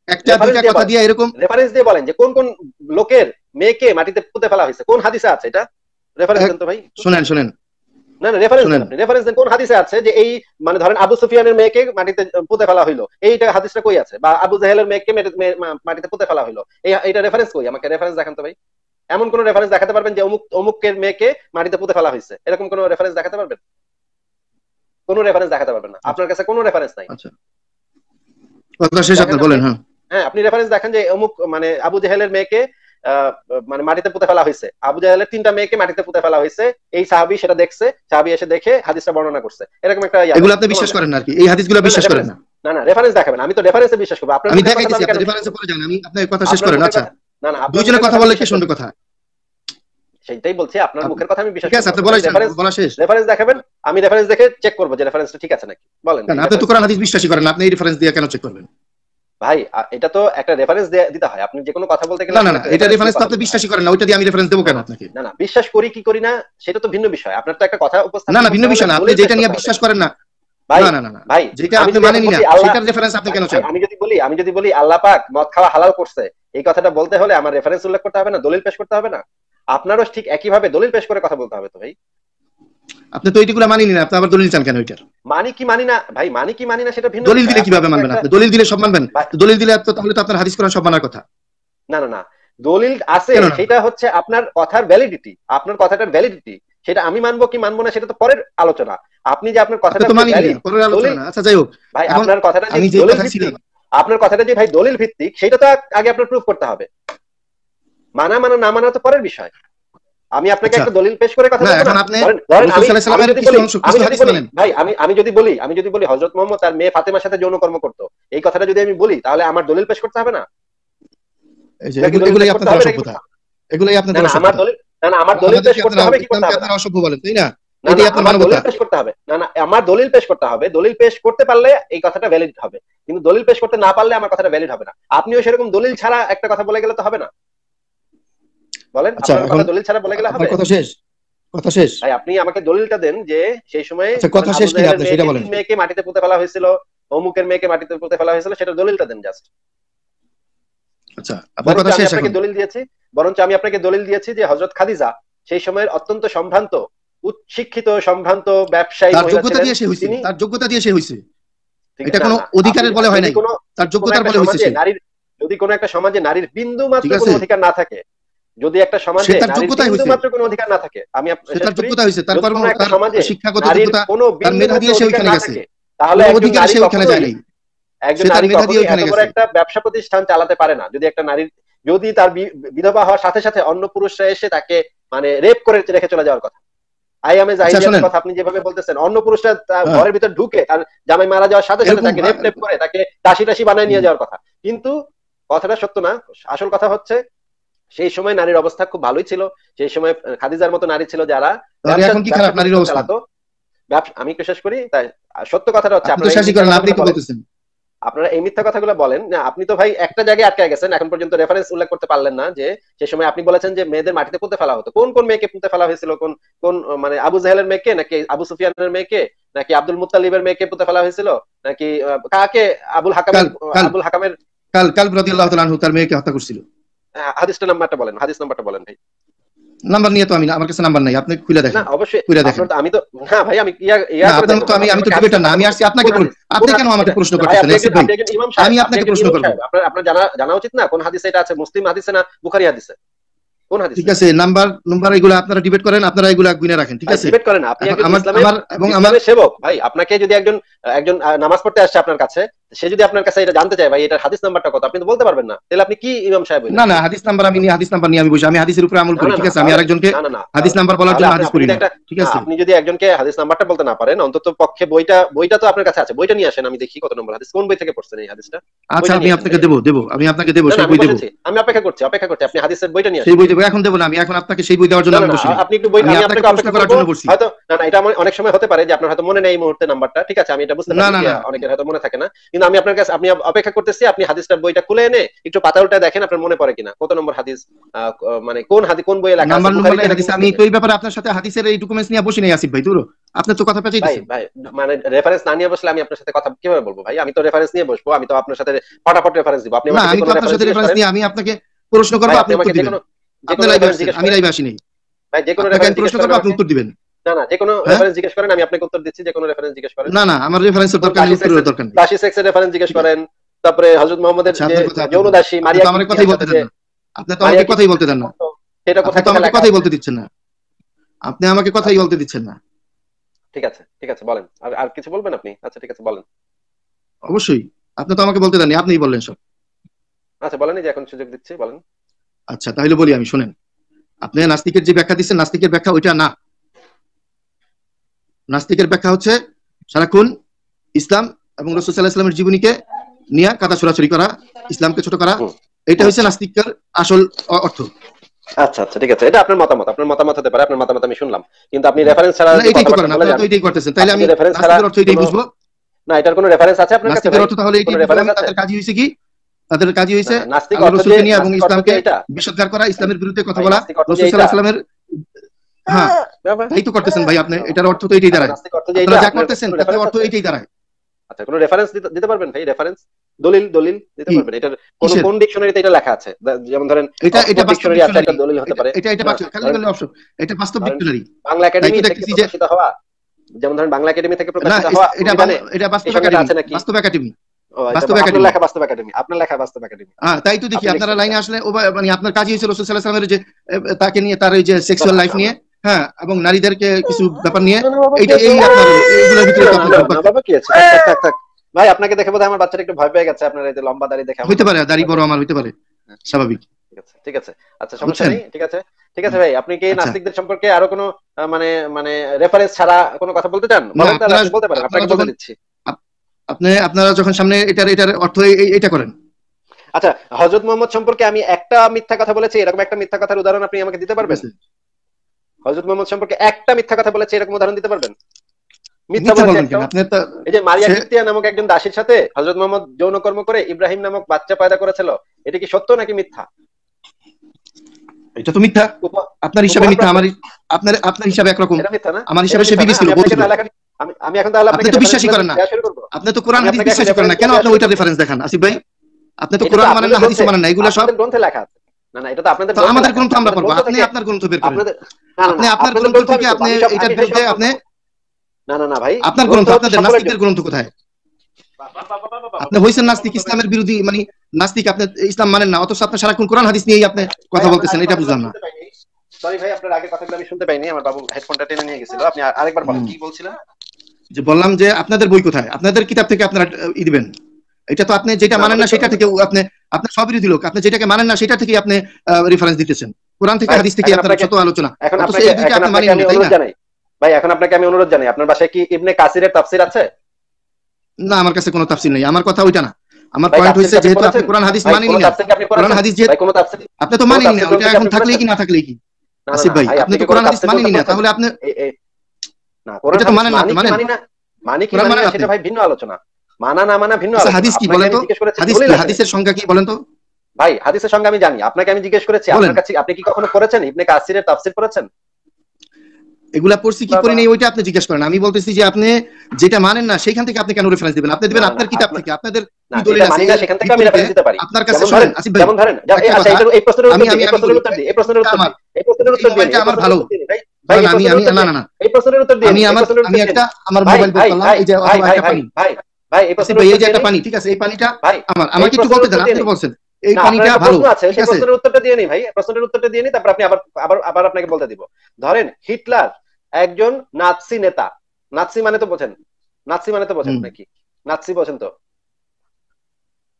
একটা দুইটা কথা দিয়ে এরকম রেফারেন্স দিয়ে বলেন যে কোন কোন লোকের মেয়েকে মাটিতে পুঁতে ফেলা হয়েছে, কোন হাদিসে আছে এটা? রেফারেন্স দেন তো ভাই। শুনেন না রেফারেন্স দেন, কোন হাদিসে আছে যে এই মানে ধরেন আবু সুফিয়ানের মেয়েকে মাটিতে পুঁতে ফেলা হইলো, এইটা হাদিসটা কই আছে? বা আবু জাহেলের মেয়েকে মাটিতে পুঁতে ফেলা হইলো, এইটা রেফারেন্স কই? আমাকে রেফারেন্স দেখান তো ভাই। এমন কোন রেফারেন্স দেখাতে পারবেন যে অমুকের মেয়েকে মাটিতে পুঁতে ফেলা হয়েছে? এরকম কোন রেফারেন্স দেখাতে পারবেন? কোন রেফারেন্স দেখাতে পারবেন না, আপনার কাছে কোনো রেফারেন্স নাই। আচ্ছা, কথা শেষ, আপনি বলেন। হ্যাঁ, আপনি রেফারেন্স দেখেন যে অমুক মানে আবু জাহেলের মেয়েকে মানে মাটিতে পুঁতে ফেলা হয়েছে, আবু জাহেলের 3টা মেয়েকে মাটিতে পুঁতে ফেলা হয়েছে, এই সাহাবী সেটা দেখছে, সাহাবী এসে দেখে হাদিসটা বর্ণনা করছে, এরকম একটা। এগুলো আপনি বিশ্বাস করেন না আর কি? এই হাদিসগুলো বিশ্বাস করেন না? না রেফারেন্স দেখাবেন, আমি তো রেফারেন্সে বিশ্বাস করব। আমি দেখাইতেছি, আপনি রেফারেন্সে পড়ে যান, আমি আপনার কথা শেষ করেন। আচ্ছা না দুইজনে কথা বললে কি শুনবে কথা? সেটাই বলছি, আপনার মুখের কথা আমি বিশ্বাস করি। ঠিক আছে, আপনি বলা শেষ। রেফারেন্স দেখাবেন, আমি রেফারেন্স দেখে চেক করব যে রেফারেন্সটা ঠিক আছে নাকি। বলেন। আপনি তো কোরআন হাদিস বিশ্বাসই করেন না, আপনি এই রেফারেন্স দিয়ে কেন চেক করবেন? ভাই এটা তো একটা রেফারেন্স দিতে হয়, আপনি যে কোনো কথা বলতে গেলে। না এটা রেফারেন্স তো আপনি বিশ্বাসই করেন না, ওইটা দিয়ে আমি রেফারেন্স দেব কেন আপনাকে? না বিশ্বাস করি কি করি না সেটা তো ভিন্ন বিষয়। আপনার তো একটা কথা উপস্থাপন। না ভিন্ন বিষয় না, আপনি যেটা নিয়ে বিশ্বাস করেন না। না ভাই, যেটা আপনি মানেন না সেটার রেফারেন্স আপনি কেন চান? আমি যদি বলি আল্লাহ পাক মদ খাওয়া হালাল করছে, এই কথাটা বলতে হলে আমার রেফারেন্স উল্লেখ করতে হবে না, দলিল পেশ করতে হবে না? আপনারও ঠিক একই ভাবে দলিল পেশ করে কথা বলতে হবে তো ভাই। আপনি তো এইগুলো মানেন না, আপনি আবার দলিল চান কেন? ওইটার মানি কি মানি না ভাই, মানি কি মানি না সেটা ভিন্ন। দলিল দিলে কিভাবে মানবেন আপনি? দলিল দিলে সব মানবেন? দলিল দিলে তাহলে তো আপনার হাদিস কোরআন সব মানার কথা। না দলিল আছে, সেটা হচ্ছে আপনার কথার ভ্যালিডিটি, আপনার কথাটার ভ্যালিডিটি, সেটা আমি মানবো কি মানবো না সেটা তো পরের আলোচনা। আপনি যে আপনার কথাটা তো মানেন না, পরের আলোচনা। আচ্ছা যাই হোক ভাই, আপনার কথাটা যে দলিল ভিত্তিক, আপনার কথাটা যে ভাই দলিল ভিত্তিক, সেটা তো আগে আপনার প্রুফ করতে হবে। মানা না মানা তো পরের বিষয়। আমি আপনাকে একটা দলিল পেশ করে কথা বলবো না। ভাই আমি যদি বলি হযরত মুহাম্মদ তার মেয়ে ফাতেমার সাথে যৌন কর্ম করতো, এই কথাটা যদি আমি বলি, তাহলে আমার দলিল পেশ করতে হবে না? এগুলাই আপনাদের অসভ্যতা, এগুলাই আপনাদের আমার দলিল। না আমার দলিল পেশ করতে হবে, কি করতে হবে? আপনারা অসভ্য বলেন, তাই না? এটাই আপনার মানবতা। দলিল পেশ করতে হবে। না আমার দলিল পেশ করতে হবে। দলিল পেশ করতে পারলে এই কথাটা ভ্যালিড হবে, কিন্তু দলিল পেশ করতে না পারলে আমার কথাটা ভ্যালিড হবে না। আপনিও সেরকম দলিল ছাড়া একটা কথা বলে গেলে তো হবে না। বলেন, আপনার কথা দলিল ছাড়া বলে গেলে হবে? কথা শেষ ভাই, আপনি আমাকে দলিলটা দেন যে সেই সময় কথা শেষ কি আপনি সেটা বলেন। মেয়েকে মাটিতে পুঁতে ফেলা হয়েছিল, অমুকের মেয়েকে মাটিতে পুঁতে ফেলা হয়েছিল, সেটা দলিলটা দেন জাস্ট। আচ্ছা, আপনার কথা শেষ। আপনাকে দলিল দিয়েছি, বরঞ্চ আমি আপনাকে দলিল দিয়েছি যে হযরত খাদিজা সেই সময়ের অত্যন্ত সম্ভ্রান্ত, উচ্চিক্ষিত, সম্ভ্রান্ত ব্যবসায়ী মহিলা ছিলেন। তার যোগ্যতা দিয়ে সে হইছে, এটা কোনো অধিকারের বলে হয় নাই, তার যোগ্যতার বলে হইছে। নারীর যদি কোনো একটা সমাজে নারীর বিন্দু মাত্র কোনো অধিকার না থাকে, যদি একটা সমাজে নারীর বিন্দু মাত্র কোনো অধিকার না থাকে, আমি তার যোগ্যতা হইছে, তার কর্ম, তার শিক্ষাগত যোগ্যতা, কোনো তার মেধা দিয়ে সে ওখানে গেছে, তাহলে অধিকার সে ওখানে যায় নাই। একজন নারী এত বড় একটা ব্যবসা প্রতিষ্ঠান চালাতে পারে না যদি একটা নারীর, যদি তার বিধবা হওয়ার সাথে সাথে অন্য পুরুষরা এসে তাকে মানে রেপ করে রেখে চলে যাওয়ার কথা। আইয়ামে জাহিলিয়াতের কথা আপনি যেভাবে বলতেছেন, অন্য পুরুষরা তার ঘরের ভিতর ঢুকে তার জামাই মারা যাওয়ার সাথে সাথে তাকে রেপ করে তাকে টাসি বানায় নিয়ে যাওয়ার কথা, কিন্তু কথাটা সত্য না। আসল কথা হচ্ছে সেই সময় নারীর অবস্থা খুব ভালোই ছিল, সেই সময় খাদিজার মতো নারী ছিল যারা এখন কি খারাপ নারীর অবস্থা? আমি একটু শেষ করি, তাই সত্য কথাটা হচ্ছে আপনারা এই মিথ্যা কথাগুলো বলেন না। আপনি তো ভাই একটা জায়গায় আটকে গেছেন, এখন পর্যন্ত রেফারেন্স উল্লেখ করতে পারলেন না যে সে সময় আপনি বলেছেন যে মেয়েদের মাটিতে পুঁতে ফেলা হতো। কোন কোন মেয়েকে পুঁতে ফেলা হয়েছিল? কোন কোন মানে আবু জাহেলের মেয়েকে, নাকি আবু সুফিয়ানের মেয়েকে, নাকি আব্দুল মুত্তালিবের মেয়েকে পুঁতে ফেলা হয়েছিল, নাকি কাকে? আবুল হাকামের কালব রাদিয়াল্লাহু তাআলা আনহু তার মেয়েকে হত্যা করেছিল। হাদিসটা নাম্বারটা বলেন, হাদিস নাম্বারটা বলেন ভাই। নাম্বার নিয়ে তো আমার কাছে নাম্বার নাই, আপনি খুলে দেখেন। না অবশ্যই খুলে দেখেন। আমি তো না ভাই, আমি আমি তো ডিবেটার না, আমি আসছি আপনাকে বলুন। আপনি কেন আমাকে প্রশ্ন করতেছেন? আমি আপনাকে প্রশ্ন করব। আপনার জানা উচিত না কোন হাদিসে এটা আছে, মুসলিম হাদিসে না বুখারী হাদিসে? কোন হাদিস? ঠিক আছে, নাম্বার এগুলো আপনারা ডিবেট করেন, আপনারা এগুলো গুনে রাখেন, ঠিক আছে? ডিবেট করেন আপনি একজন ইসলামের সেবক ভাই। আপনাকে যদি একজন নামাজ পড়তে আসছে আপনার কাছে, সে যদি আপনার কাছে এটা জানতে চায় ভাই এটার হাদিস নাম্বারটা কত, আপনি তো বলতে পারবেন না। তাহলে আপনি কি ইমাম সাহেব? না হাদিস নাম্বার নিয়ে আমি বসি, আমি হাদিসের উপরে আমল করি, ঠিক আছে? আমি আরেকজনকে হাদিস নাম্বার বলার জন্য হাদিস করি না, ঠিক আছে? আপনি যদি একজনকে হাদিস নাম্বারটা বলতে না পারেন, অন্তত পক্ষে বইটা তো আপনার কাছে আছে, বইটা নিয়ে আসেন, আমি দেখি কত নম্বর হাদিস, কোন বই থেকে পড়ছেন এই হাদিসটা। আচ্ছা আমি আপনাকে দেব আমি আপনাকে দেব, সেই বই দেব। আমি অপেক্ষা করছি আপনি হাদিসের বইটা নিয়ে আসেন। সেই বই দেব, এখন দেব না, আমি এখন আপনাকে সেই বই দেওয়ার জন্য আমি বসি। আপনি একটু বই, আমি আপনাকে অপেক্ষা করার জন্য বসি। হয়তো না এটা অনেক সময় হতে পারে যে আপনার হয়তো মনে নেই এই মুহূর্তে নাম্বারটা, ঠিক আছে? আমি এটা বুঝতে পারি, অনেকের হয়তো মনে থাকে না, কিন্তু আমি আপনার কাছে, আপনি অপেক্ষা করতেছি, আপনি হাদিসটার বইটা খুলে এনে একটু পাতা উল্টা দেখেন আপনার মনে পড়ে কিনা কত নম্বর হাদিস, মানে কোন বইয়ে লেখা আছে হাদিস। আমি তো এই ব্যাপারে আপনার সাথে হাদিসের এই ডকুমেন্টস নিয়ে বসি নাই আসিফ ভাই, দূর আপনি তো কথা পেঁচাইতেছেন ভাই। মানে রেফারেন্স না নিয়ে বসলে আমি আপনার সাথে কথা কিভাবে বলবো ভাই? আমি তো রেফারেন্স নিয়ে বসবো, আমি তো আপনার সাথে ফটাফট রেফারেন্স দিব। আপনি আমাকে আমি তো আপনার সাথে রেফারেন্স নিয়ে আমি আপনাকে প্রশ্ন করব, আপনি উত্তর দিবেন। আপনি লাইভে আসেন, আমি লাইভে আসি নাই ভাই। যে কোনো রেফারেন্স প্রশ্ন করব, আপনি উত্তর দিবেন। না যে কোনো রেফারেন্স জিজ্ঞেস করেন, আমি আপনাকে উত্তর দিচ্ছি। যে কোনো রেফারেন্স জিজ্ঞেস করেন। না আমার রেফারেন্সের দরকার নেই, উত্তরের দরকার নেই। দাসী সেক্সের রেফারেন্স জিজ্ঞেস করেন, তারপরে হযরত মুহাম্মদের যে যৌনদাসী মারিয়া, আমার কথাই বলতে দেন না। আপনি তো আমাকে কথাই বলতে দেন না, সেটা কোথায় তো আমাকে কথাই বলতে দিচ্ছেন না, আপনি আমাকে কথাই বলতে দিচ্ছেন না। ঠিক আছে বলেন। আর কিছু বলবেন আপনি? আচ্ছা ঠিক আছে বলেন। অবশ্যই, আপনি তো আমাকে বলতে দেননি, আপনিই বললেন সব। আচ্ছা বলেন, এই যে এখন সুযোগ দিচ্ছি, বলেন। আচ্ছা তাহলে বলি আমি, শুনেন। আপনি নাস্তিকের যে ব্যাখ্যা দিচ্ছেন, নাস্তিকের ব্যাখ্যা ওইটা না। নাস্তিকের ব্যাখ্যা হচ্ছে সারাক্ষণ ইসলাম এবং রাসূল সাল্লাল্লাহু আলাইহি ওয়াসাল্লামের জীবনীকে নিয়ে কাদা ছড়াছড়ি করা, ইসলামকে ছোট করা, এটা হচ্ছে নাস্তিকের আসল অর্থ। আচ্ছা ঠিক আছে, এটা আপনার মতামত হতে পারে, আপনার মতামত আমি শুনলাম, কিন্তু আপনি রেফারেন্স ছাড়া এইটাই তো করেন, আপনি তো এইটাই করতেছেন। তাহলে আমি নাস্তিকের অর্থ এটাই বুঝবো না? এটার কোনো রেফারেন্স আছে আপনার কাছে? নাস্তিকের অর্থ তাহলে এইটাই। তাদের কাজই হইছে কি? তাদের কাজই হইছে রাসূলকে নিয়ে এবং ইসলামকে বিশ্বস্ত করা, ইসলামের বিরুদ্ধে কথা বলা, রাসূল সাল্লাল্লাহু আলাইহি ওয়াসাল্লামের। হ্যাঁ তাই তো করতেছেন ভাই আপনি, এটার অর্থ তো এটাই দাঁড়ায়। আপনারা যা করতেছেন তার অর্থ এটাই দাঁড়ায়। আচ্ছা কোনো রেফারেন্স দিতে পারবেন ভাই? রেফারেন্স দলিল দিতে পারবেন? এটার কোন ডিকশনারিতে এটা লেখা আছে? যেমন ধরেন এটা ডিকশনারি আছে, একটা দলিল হতে পারে। এটা খালি অপশন, এটা বাস্তব ডিকশনারি। বাংলা একাডেমি থেকে প্রকাশিত হওয়া, যেমন ধরেন বাংলা একাডেমি থেকে প্রকাশিত হওয়া, এটা বাস্তব একাডেমি আছে নাকি? বাস্তব একাডেমি, আপনার লেখা বাস্তব একাডেমি। তাই তো দেখি আপনারা লাইনে আসলে মানে আপনার কাজই হয়েছিল রাসূল সাল্লাল্লাহু আলাইহি ওয়াসাল্লামের যে তাকে নিয়ে, তার এই যে সেক্সুয়াল লাইফ নিয়ে, হ্যাঁ, এবং নারীদেরকে কিছু ব্যাপার নিয়ে, এই আপনার এগুলোর ভিতরে বাবা কি আছে? থাক ভাই, আপনাকে দেখে বোধহয় আমার বাচ্চাটা একটু ভয় পেয়ে গেছে, আপনার এই যে লম্বা দাড়ি দেখে। হইতে পারে, দাড়ি বড় আমার হইতে পারে, স্বাভাবিক। ঠিক আছে আচ্ছা সমস্যা নেই, ঠিক আছে ভাই। আপনি কি নাস্তিকদের সম্পর্কে আরো কোনো মানে রেফারেন্স ছাড়া কোনো কথা বলতে চান? বলতে পারেন, আপনাকে বলতে দিচ্ছি। আপনারা যখন সামনে এটার অর্থ এটা করেন। আচ্ছা হযরত মুহাম্মদ সম্পর্কে আমি একটা মিথ্যা কথা বলেছি, এরকম একটা মিথ্যা কথার উদাহরণ আপনি আমাকে দিতে পারবেন? হযরত মুহাম্মদ সম্পর্কে একটা মিথ্যা কথা বলেছি, এরকম উদাহরণ দিতে পারবেন? মিথ্যা বলেছেন আপনি। এই যে মারিয়া কিপ্তিয়া নামক একজন দাসীর সাথে হযরত মুহাম্মদ যৌনকর্ম করে ইব্রাহিম নামক বাচ্চা পয়দা করেছিল, এটা কি সত্য নাকি মিথ্যা? এটা তো মিথ্যা, আপনার হিসাবে মিথ্যা, আপনার হিসাবে একরকম, আমার হিসাবে সে বিবি ছিল, বলছিল। আমি এখন তাহলে আপনি তো বিশ্বাসই করেন না, আপনি তো কোরআন হাদিস বিশ্বাসই করেন না, কেন আপনি ওইটা রেফারেন্স দেখান আসিফ ভাই? আপনি তো কোরআন মানেন না, হাদিস মানেন না, এগুলো সব গ্রন্থে লেখা আছে। না এটা তো আপনাদের, তো আমাদের গ্রন্থ আমরা পড়ব, আপনি আপনার গ্রন্থ বের করেন। আপনি আপনার গ্রন্থ থেকে আপনি এটার বিরুদ্ধে আপনি না ভাই, আপনার গ্রন্থ, আপনাদের নাস্তিকদের গ্রন্থ কোথায়? আপনি হইছেন নাস্তিক, ইসলামের বিরোধী, মানে নাস্তিক, আপনি ইসলাম মানেন না, অথচ আপনি সারাক্ষণ কোরআন হাদিস নিয়েই আপনি কথা বলতেছেন, এটা বুঝলাম না। সরি ভাই, আপনার আগের কথাগুলো আমি শুনতে পাইনি, আমার বাবু হেডফোনটা টেনে নিয়ে গেছিল। আপনি আরেকবার বলেন, কি বলছিলেন? যে বললাম যে আপনাদের বই কোথায়, আপনাদের কিতাব থেকে আপনারা দিবেন। এটা তো আপনি যেটা মানেন না সেটা থেকে, আপনি সবিরোধী লোক, আপনি যেটাকে মানেন না সেটা থেকে আপনি রেফারেন্স দিতেছেন, কোরআন থেকে হাদিস থেকে আপনার ছোট আলোচনা। এখন আপনাকে আমি অনুরোধ জানাই ভাই, অনুরোধ জানাই, আপনার বাসায় কি ইবনে কাসিরের তাফসীর আছে? না, আমার কাছে কোনো তাফসীর নেই, আমার কথা ওইটা না। আমার পয়েন্ট হইছে যেহেতু আপনি কোরআন হাদিস মানেন না, কোরআন হাদিস যেহেতু আপনি তো মানেন না, ওটা এখন থাকলেই কি না থাকলেই কি? আসিফ ভাই আপনি তো কোরআন হাদিস মানেন না, তাহলে আপনি না কোরআন হাদিস মানি না মানি কি মানি না সেটা ভাই ভিন্ন আলোচনা। মানা না মানা ভিন্ন আলোচনা। হাদিস কি বলেন তো? হাদিসের সংজ্ঞা কি বলেন তো? ভাই হাদিসের সংজ্ঞা আমি জানি, আপনাকে আমি জিজ্ঞেস করেছি, আপনার কাছে আপনি কি কখনো পড়েছেন ইবনে কাসিরের তাফসীর পড়েছেন? এগুলা পড়ছি কি করি নাই ওইটা আপনি জিজ্ঞেস করেন। আমি বলতেছি যে আপনি যেটা মানেন না সেইখান থেকে আপনি কেন রেফারেন্স দিবেন? আপনি দিবেন আপনার কিতাব থেকে, আপনাদের কি দলিল আছে সেখান থেকে আমি রেফারেন্স দিতে পারি আপনার কাছে। শুনেন আসিফ ভাই, যেমন ধরেন আচ্ছা এই প্রশ্নের উত্তর দিই, এই প্রশ্নের উত্তর দিই আমার ভালো ভাই, আমি না এই প্রশ্নের উত্তর দিই। আমি একটা আমার মোবাইল বের করলাম, এই যে একটা পানি ভাই এই প্রশ্নের এই যে একটা পানি, ঠিক আছে, এই পানিটা আমার, আমাকে একটু বলতে দেন। আপনি বলছেন এই পানিটা ভালো আছে, সেই প্রশ্নের উত্তরটা দিয়ে নি ভাই, প্রশ্নের উত্তরটা দিয়ে নি, তারপর আপনি আবার আপনাকে বলতে দিব। ধরেন হিটলার একজন নাৎসি নেতা। নাৎসি মানে তো বোঝেন, নাৎসি মানে তো বোঝেন নাকি? নাৎসি বোঝেন তো?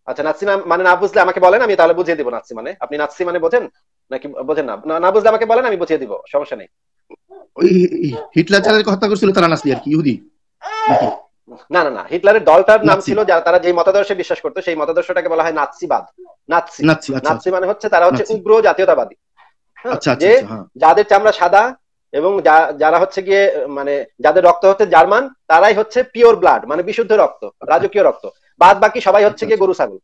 আচ্ছা নাৎসি মানে না বুঝলে আমাকে বলেন, আমি তাহলে বুঝিয়ে দিব নাৎসি মানে। আপনি নাৎসি মানে বোঝেন নাকি বোঝেন না? না বুঝলে আমাকে বলেন, আমি বুঝিয়ে দিব, সমস্যা নেই। ওই হিটলার যাদেরকে হত্যা করেছিল তারা নাৎসি আর কি, ইহুদি নাকি? না না না, হিটলারের দলটার নাম ছিল, যারা তারা যে মতাদর্শে বিশ্বাস করতো সেই মতাদর্শটাকে বলা হয় নাৎসিবাদ। নাৎসি নাৎসি মানে হচ্ছে তারা হচ্ছে উগ্র জাতীয়তাবাদী, যে যাদের চামড়া সাদা এবং যারা হচ্ছে গিয়ে মানে যাদের রক্ত হচ্ছে জার্মান, তারাই হচ্ছে পিওর ব্লাড মানে বিশুদ্ধ রক্ত, রাজকীয় রক্ত। বাদ বাকি সবাই হচ্ছে গিয়ে গরু ছাগল,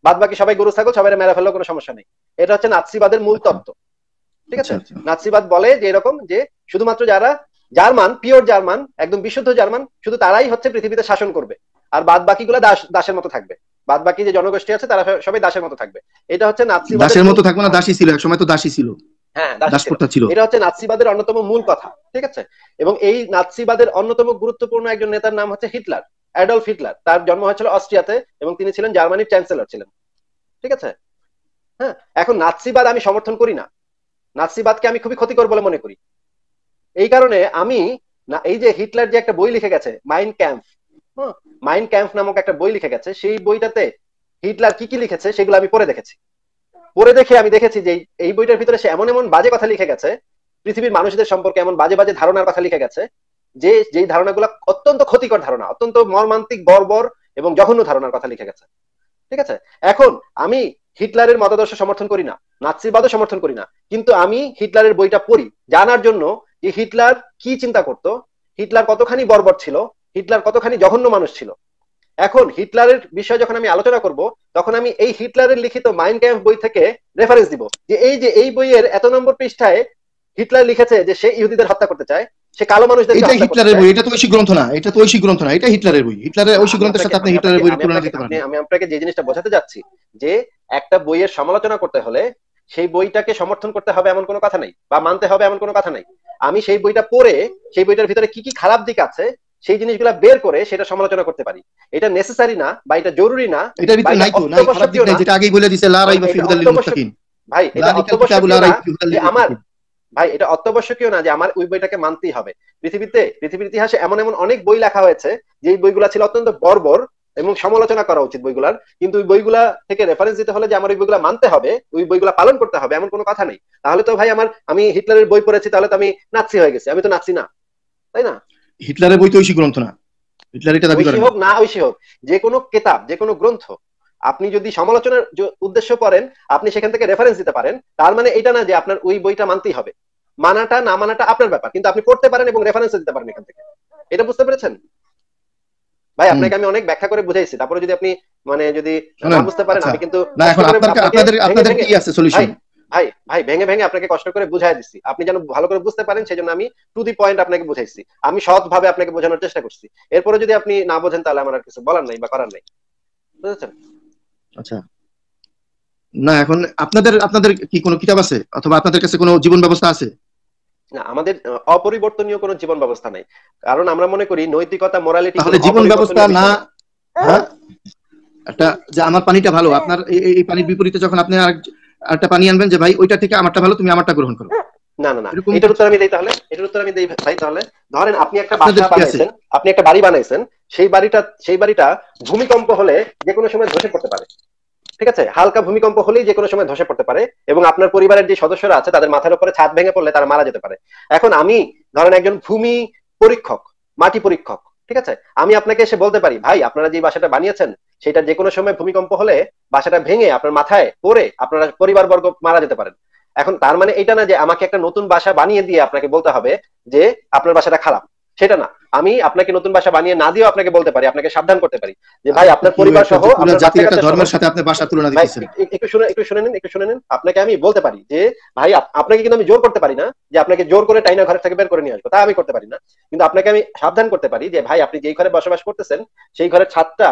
বাদ বাকি সবাই গরু ছাগল, সবাই মেরে ফেললেও কোনো সমস্যা নেই। এটা হচ্ছে নাৎসিবাদের মূল তত্ত্ব, ঠিক আছে? নাৎসিবাদ বলে যে এরকম যে শুধুমাত্র যারা জার্মান, পিওর জার্মান, একদম বিশুদ্ধ জার্মান, শুধু তারাই হচ্ছে পৃথিবীতে শাসন করবে, আর বাদ বাকিগুলো দাসের মতো থাকবে। বাদ বাকি যে জনগোষ্ঠী আছে তারা সবাই দাসের মতো থাকবে। এটা হচ্ছে নাৎসিবাদের। দাসের মতো থাকবে না, দাসী ছিল, একসময় তো দাসী ছিল। হ্যাঁ দাসপ্রথা ছিল। এটা হচ্ছে নাৎসিবাদের অন্যতম মূল কথা, ঠিক আছে? এবং এই নাৎসিবাদের অন্যতম গুরুত্বপূর্ণ একজন নেতার নাম হচ্ছে হিটলার, অ্যাডলফ হিটলার। তার জন্ম হয়েছিল অস্ট্রিয়াতে এবং তিনি ছিলেন জার্মানির চ্যান্সেলর ছিলেন, ঠিক আছে? হ্যাঁ, এখন নাৎসিবাদ আমি সমর্থন করি না, নাৎসিবাদকে আমি খুবই ক্ষতিকর বলে মনে করি। এই কারণে আমি না, এই যে হিটলার যে একটা বই লিখে গেছে মাইন ক্যাম্প, মাইন ক্যাম্প নামক একটা বই লিখে গেছে, সেই বইটাতে হিটলার কি কি লিখেছে সেগুলো আমি পড়ে দেখেছি। পড়ে দেখে আমি দেখেছি যে এই বইটার ভিতরে সে এমন এমন বাজে কথা লিখে গেছে, পৃথিবীর মানুষদের সম্পর্কে এমন বাজে বাজে ধারণার কথা লিখে গেছে, যে যেই ধারণাগুলো অত্যন্ত ক্ষতিকর ধারণা, অত্যন্ত মর্মান্তিক, বর্বর এবং জঘন্য ধারণার কথা লিখে গেছে, ঠিক আছে? এখন আমি হিটলারের মতাদর্শ সমর্থন করি না, নাৎসিবাদও সমর্থন করি না, কিন্তু আমি হিটলারের বইটা পড়ি জানার জন্য যে হিটলার কি চিন্তা করত, হিটলার কতখানি বর্বর ছিল, হিটলার কতখানি জঘন্য মানুষ ছিল। এখন হিটলারের বিষয়ে যখন আমি আলোচনা করব, তখন আমি এই হিটলারের লিখিত মাইন ক্যাম্প বই থেকে রেফারেন্স দিব, যে এই বইয়ের এত নম্বর পৃষ্ঠায় হিটলার লিখেছে যে সে ইহুদিদের হত্যা করতে চায়, সে কালো মানুষদের। এটা হিটলারের বই, এটা তো ঐশী গ্রন্থ না, এটা তো ঐশী গ্রন্থ না, এটা হিটলারের বই। হিটলারের ঐশী গ্রন্থের সাথে আপনি হিটলারের বইয়ের তুলনা দিতে পারেন। আমি আপনাকে যে জিনিসটা বোঝাতে যাচ্ছি, যে একটা বইয়ের সমালোচনা করতে হলে সেই বইটাকে সমর্থন করতে হবে এমন কোনো কথা নেই, বা মানতে হবে এমন কোনো কথা নেই। আমি সেই বইটা পড়ে সেই বইটার ভিতরে কি কি খারাপ দিক আছে সেই জিনিসগুলো বের করে সেটা সমালোচনা করতে পারি। এটা নেসেসারি না বা এটা জরুরি না, এটার ভিতরে নাই তো, নাই খারাপ দিক নাই, যেটা আগেই বলে দিয়েছে লা রাইবা ফি হুদাল লিল মুত্তাকিন। ভাই এটা অত্যাবশ্যকীয় না যে আমার, ভাই এটা অত্যাবশ্যকীয় না যে আমার ওই বইটাকে মানতেই হবে। পৃথিবীর ইতিহাসে এমন এমন অনেক বই লেখা হয়েছে যে বইগুলা ছিল অত্যন্ত বর্বর এবং সমালোচনা করা উচিত বইগুলার, কিন্তু ওই বইগুলা থেকে রেফারেন্স দিতে হলে যে আমার ওই বইগুলা মানতে হবে, ওই বইগুলা পালন করতে হবে এমন কোনো কথা নেই। তাহলে তো ভাই আমি হিটলারের বই পড়েছি, তাহলে তো আমি নাৎসি হয়ে গেছি? আমি তো নাৎসি না, তাই না? হিটলারের বই তো ঐশী গ্রন্থ না, হিটলার এটা দাবি করেন। হোক না ঐশী হোক, যে কোনো কিতাব, যে কোনো গ্রন্থ আপনি যদি সমালোচনার উদ্দেশ্য করেন, আপনি সেখান থেকে রেফারেন্স দিতে পারেন। তার মানে এটা না যে আপনার ওই বইটা মানতেই হবে। মানাটা না মানাটা আপনার ব্যাপার, কিন্তু আপনি পড়তে পারেন এবং রেফারেন্স দিতে পারেন এখান থেকে। এটা বুঝতে পেরেছেন ভাই? আপনাকে আমি অনেক ব্যাখ্যা করে বুঝাইছি, তারপরে যদি আপনি মানে যদি না বুঝতে পারেন, আমি কিন্তু না, এখন আপনাদের কি আছে সলিউশন? ভাই ভেঙে ভেঙে আপনাকে কষ্ট করে বুঝাই দিচ্ছি, আপনি যেন ভালো করে বুঝতে পারেন, সেজন্য আমি টু দি পয়েন্ট আপনাকে বুঝাইছি, আমি সৎ ভাবে আপনাকে বোঝানোর চেষ্টা করছি। এরপরে যদি আপনি না বোঝেন তাহলে আমার আর কিছু বলার নাই বা করার নাই, বুঝেছেন? আচ্ছা, না এখন আপনাদের কি কোনো কিতাব আছে অথবা আপনাদের কাছে কোনো জীবন ব্যবস্থা আছে? না, আমাদের অপরিবর্তনীয় কোনো জীবন ব্যবস্থা নাই, কারণ আমরা মনে করি নৈতিকতা, মোরালিটি। তাহলে জীবন ব্যবস্থা না, হ্যাঁ, একটা যে আমার পানিটা ভালো, আপনার এই পানির বিপরীতে যখন আপনি আরেকটা পানি আনবেন যে ভাই ওইটা থেকে আমারটা ভালো, তুমি আমারটা গ্রহণ করো। না না না, এটার উত্তর আমি দেই তাহলে, এটার উত্তর আমি দেই ভাই। তাহলে ধরেন আপনি একটা বাসা বানাইছেন, আপনি একটা বাড়ি বানাইছেন, সেই বাড়িটা ভূমিকম্প হলে যে কোনো সময় ধসে পড়তে পারে, ঠিক আছে? হালকা ভূমিকম্প হলেই যে কোনো সময় ধসে পড়তে পারে, এবং আপনার পরিবারের যে সদস্যরা আছে তাদের মাথার উপরে ছাদ ভেঙে পড়লে তারা মারা যেতে পারে। এখন আমি ধরেন একজন ভূমি পরীক্ষক, মাটি পরীক্ষক, ঠিক আছে? আমি আপনাকে এসে বলতে পারি, ভাই আপনারা যে বাসাটা বানিয়েছেন সেটা যে কোনো সময় ভূমিকম্প হলে বাসাটা ভেঙে আপনার মাথায় পড়ে আপনারা পরিবারবর্গ মারা যেতে পারেন। এখন তার মানে এটা না যে আমাকে একটা নতুন বাসা বানিয়ে দিয়ে আপনাকে বলতে হবে যে আপনার বাসাটা খারাপ, সেটা না। আমি আপনাকে নতুন বাসা বানিয়ে না দিয়েও আপনাকে বলতে পারি, আপনাকে সাবধান করতে পারি যে ভাই আপনার পরিবার সহ আপনার জাতির একটা ধর্মের সাথে আপনি বাসা তুলনা দিতেছেন। একটু শুনে নিন। আপনাকে আমি বলতে পারি যে ভাই আপনাকে কিন্তু আমি জোর করতে পারি না যে আপনাকে জোর করে টাইনা ঘর থেকে বের করে নিয়ে আসবো, তা আমি করতে পারি না। কিন্তু আপনাকে আমি সাবধান করতে পারি যে ভাই আপনি যেই ঘরে বসবাস করতেছেন সেই ঘরের ছাদটা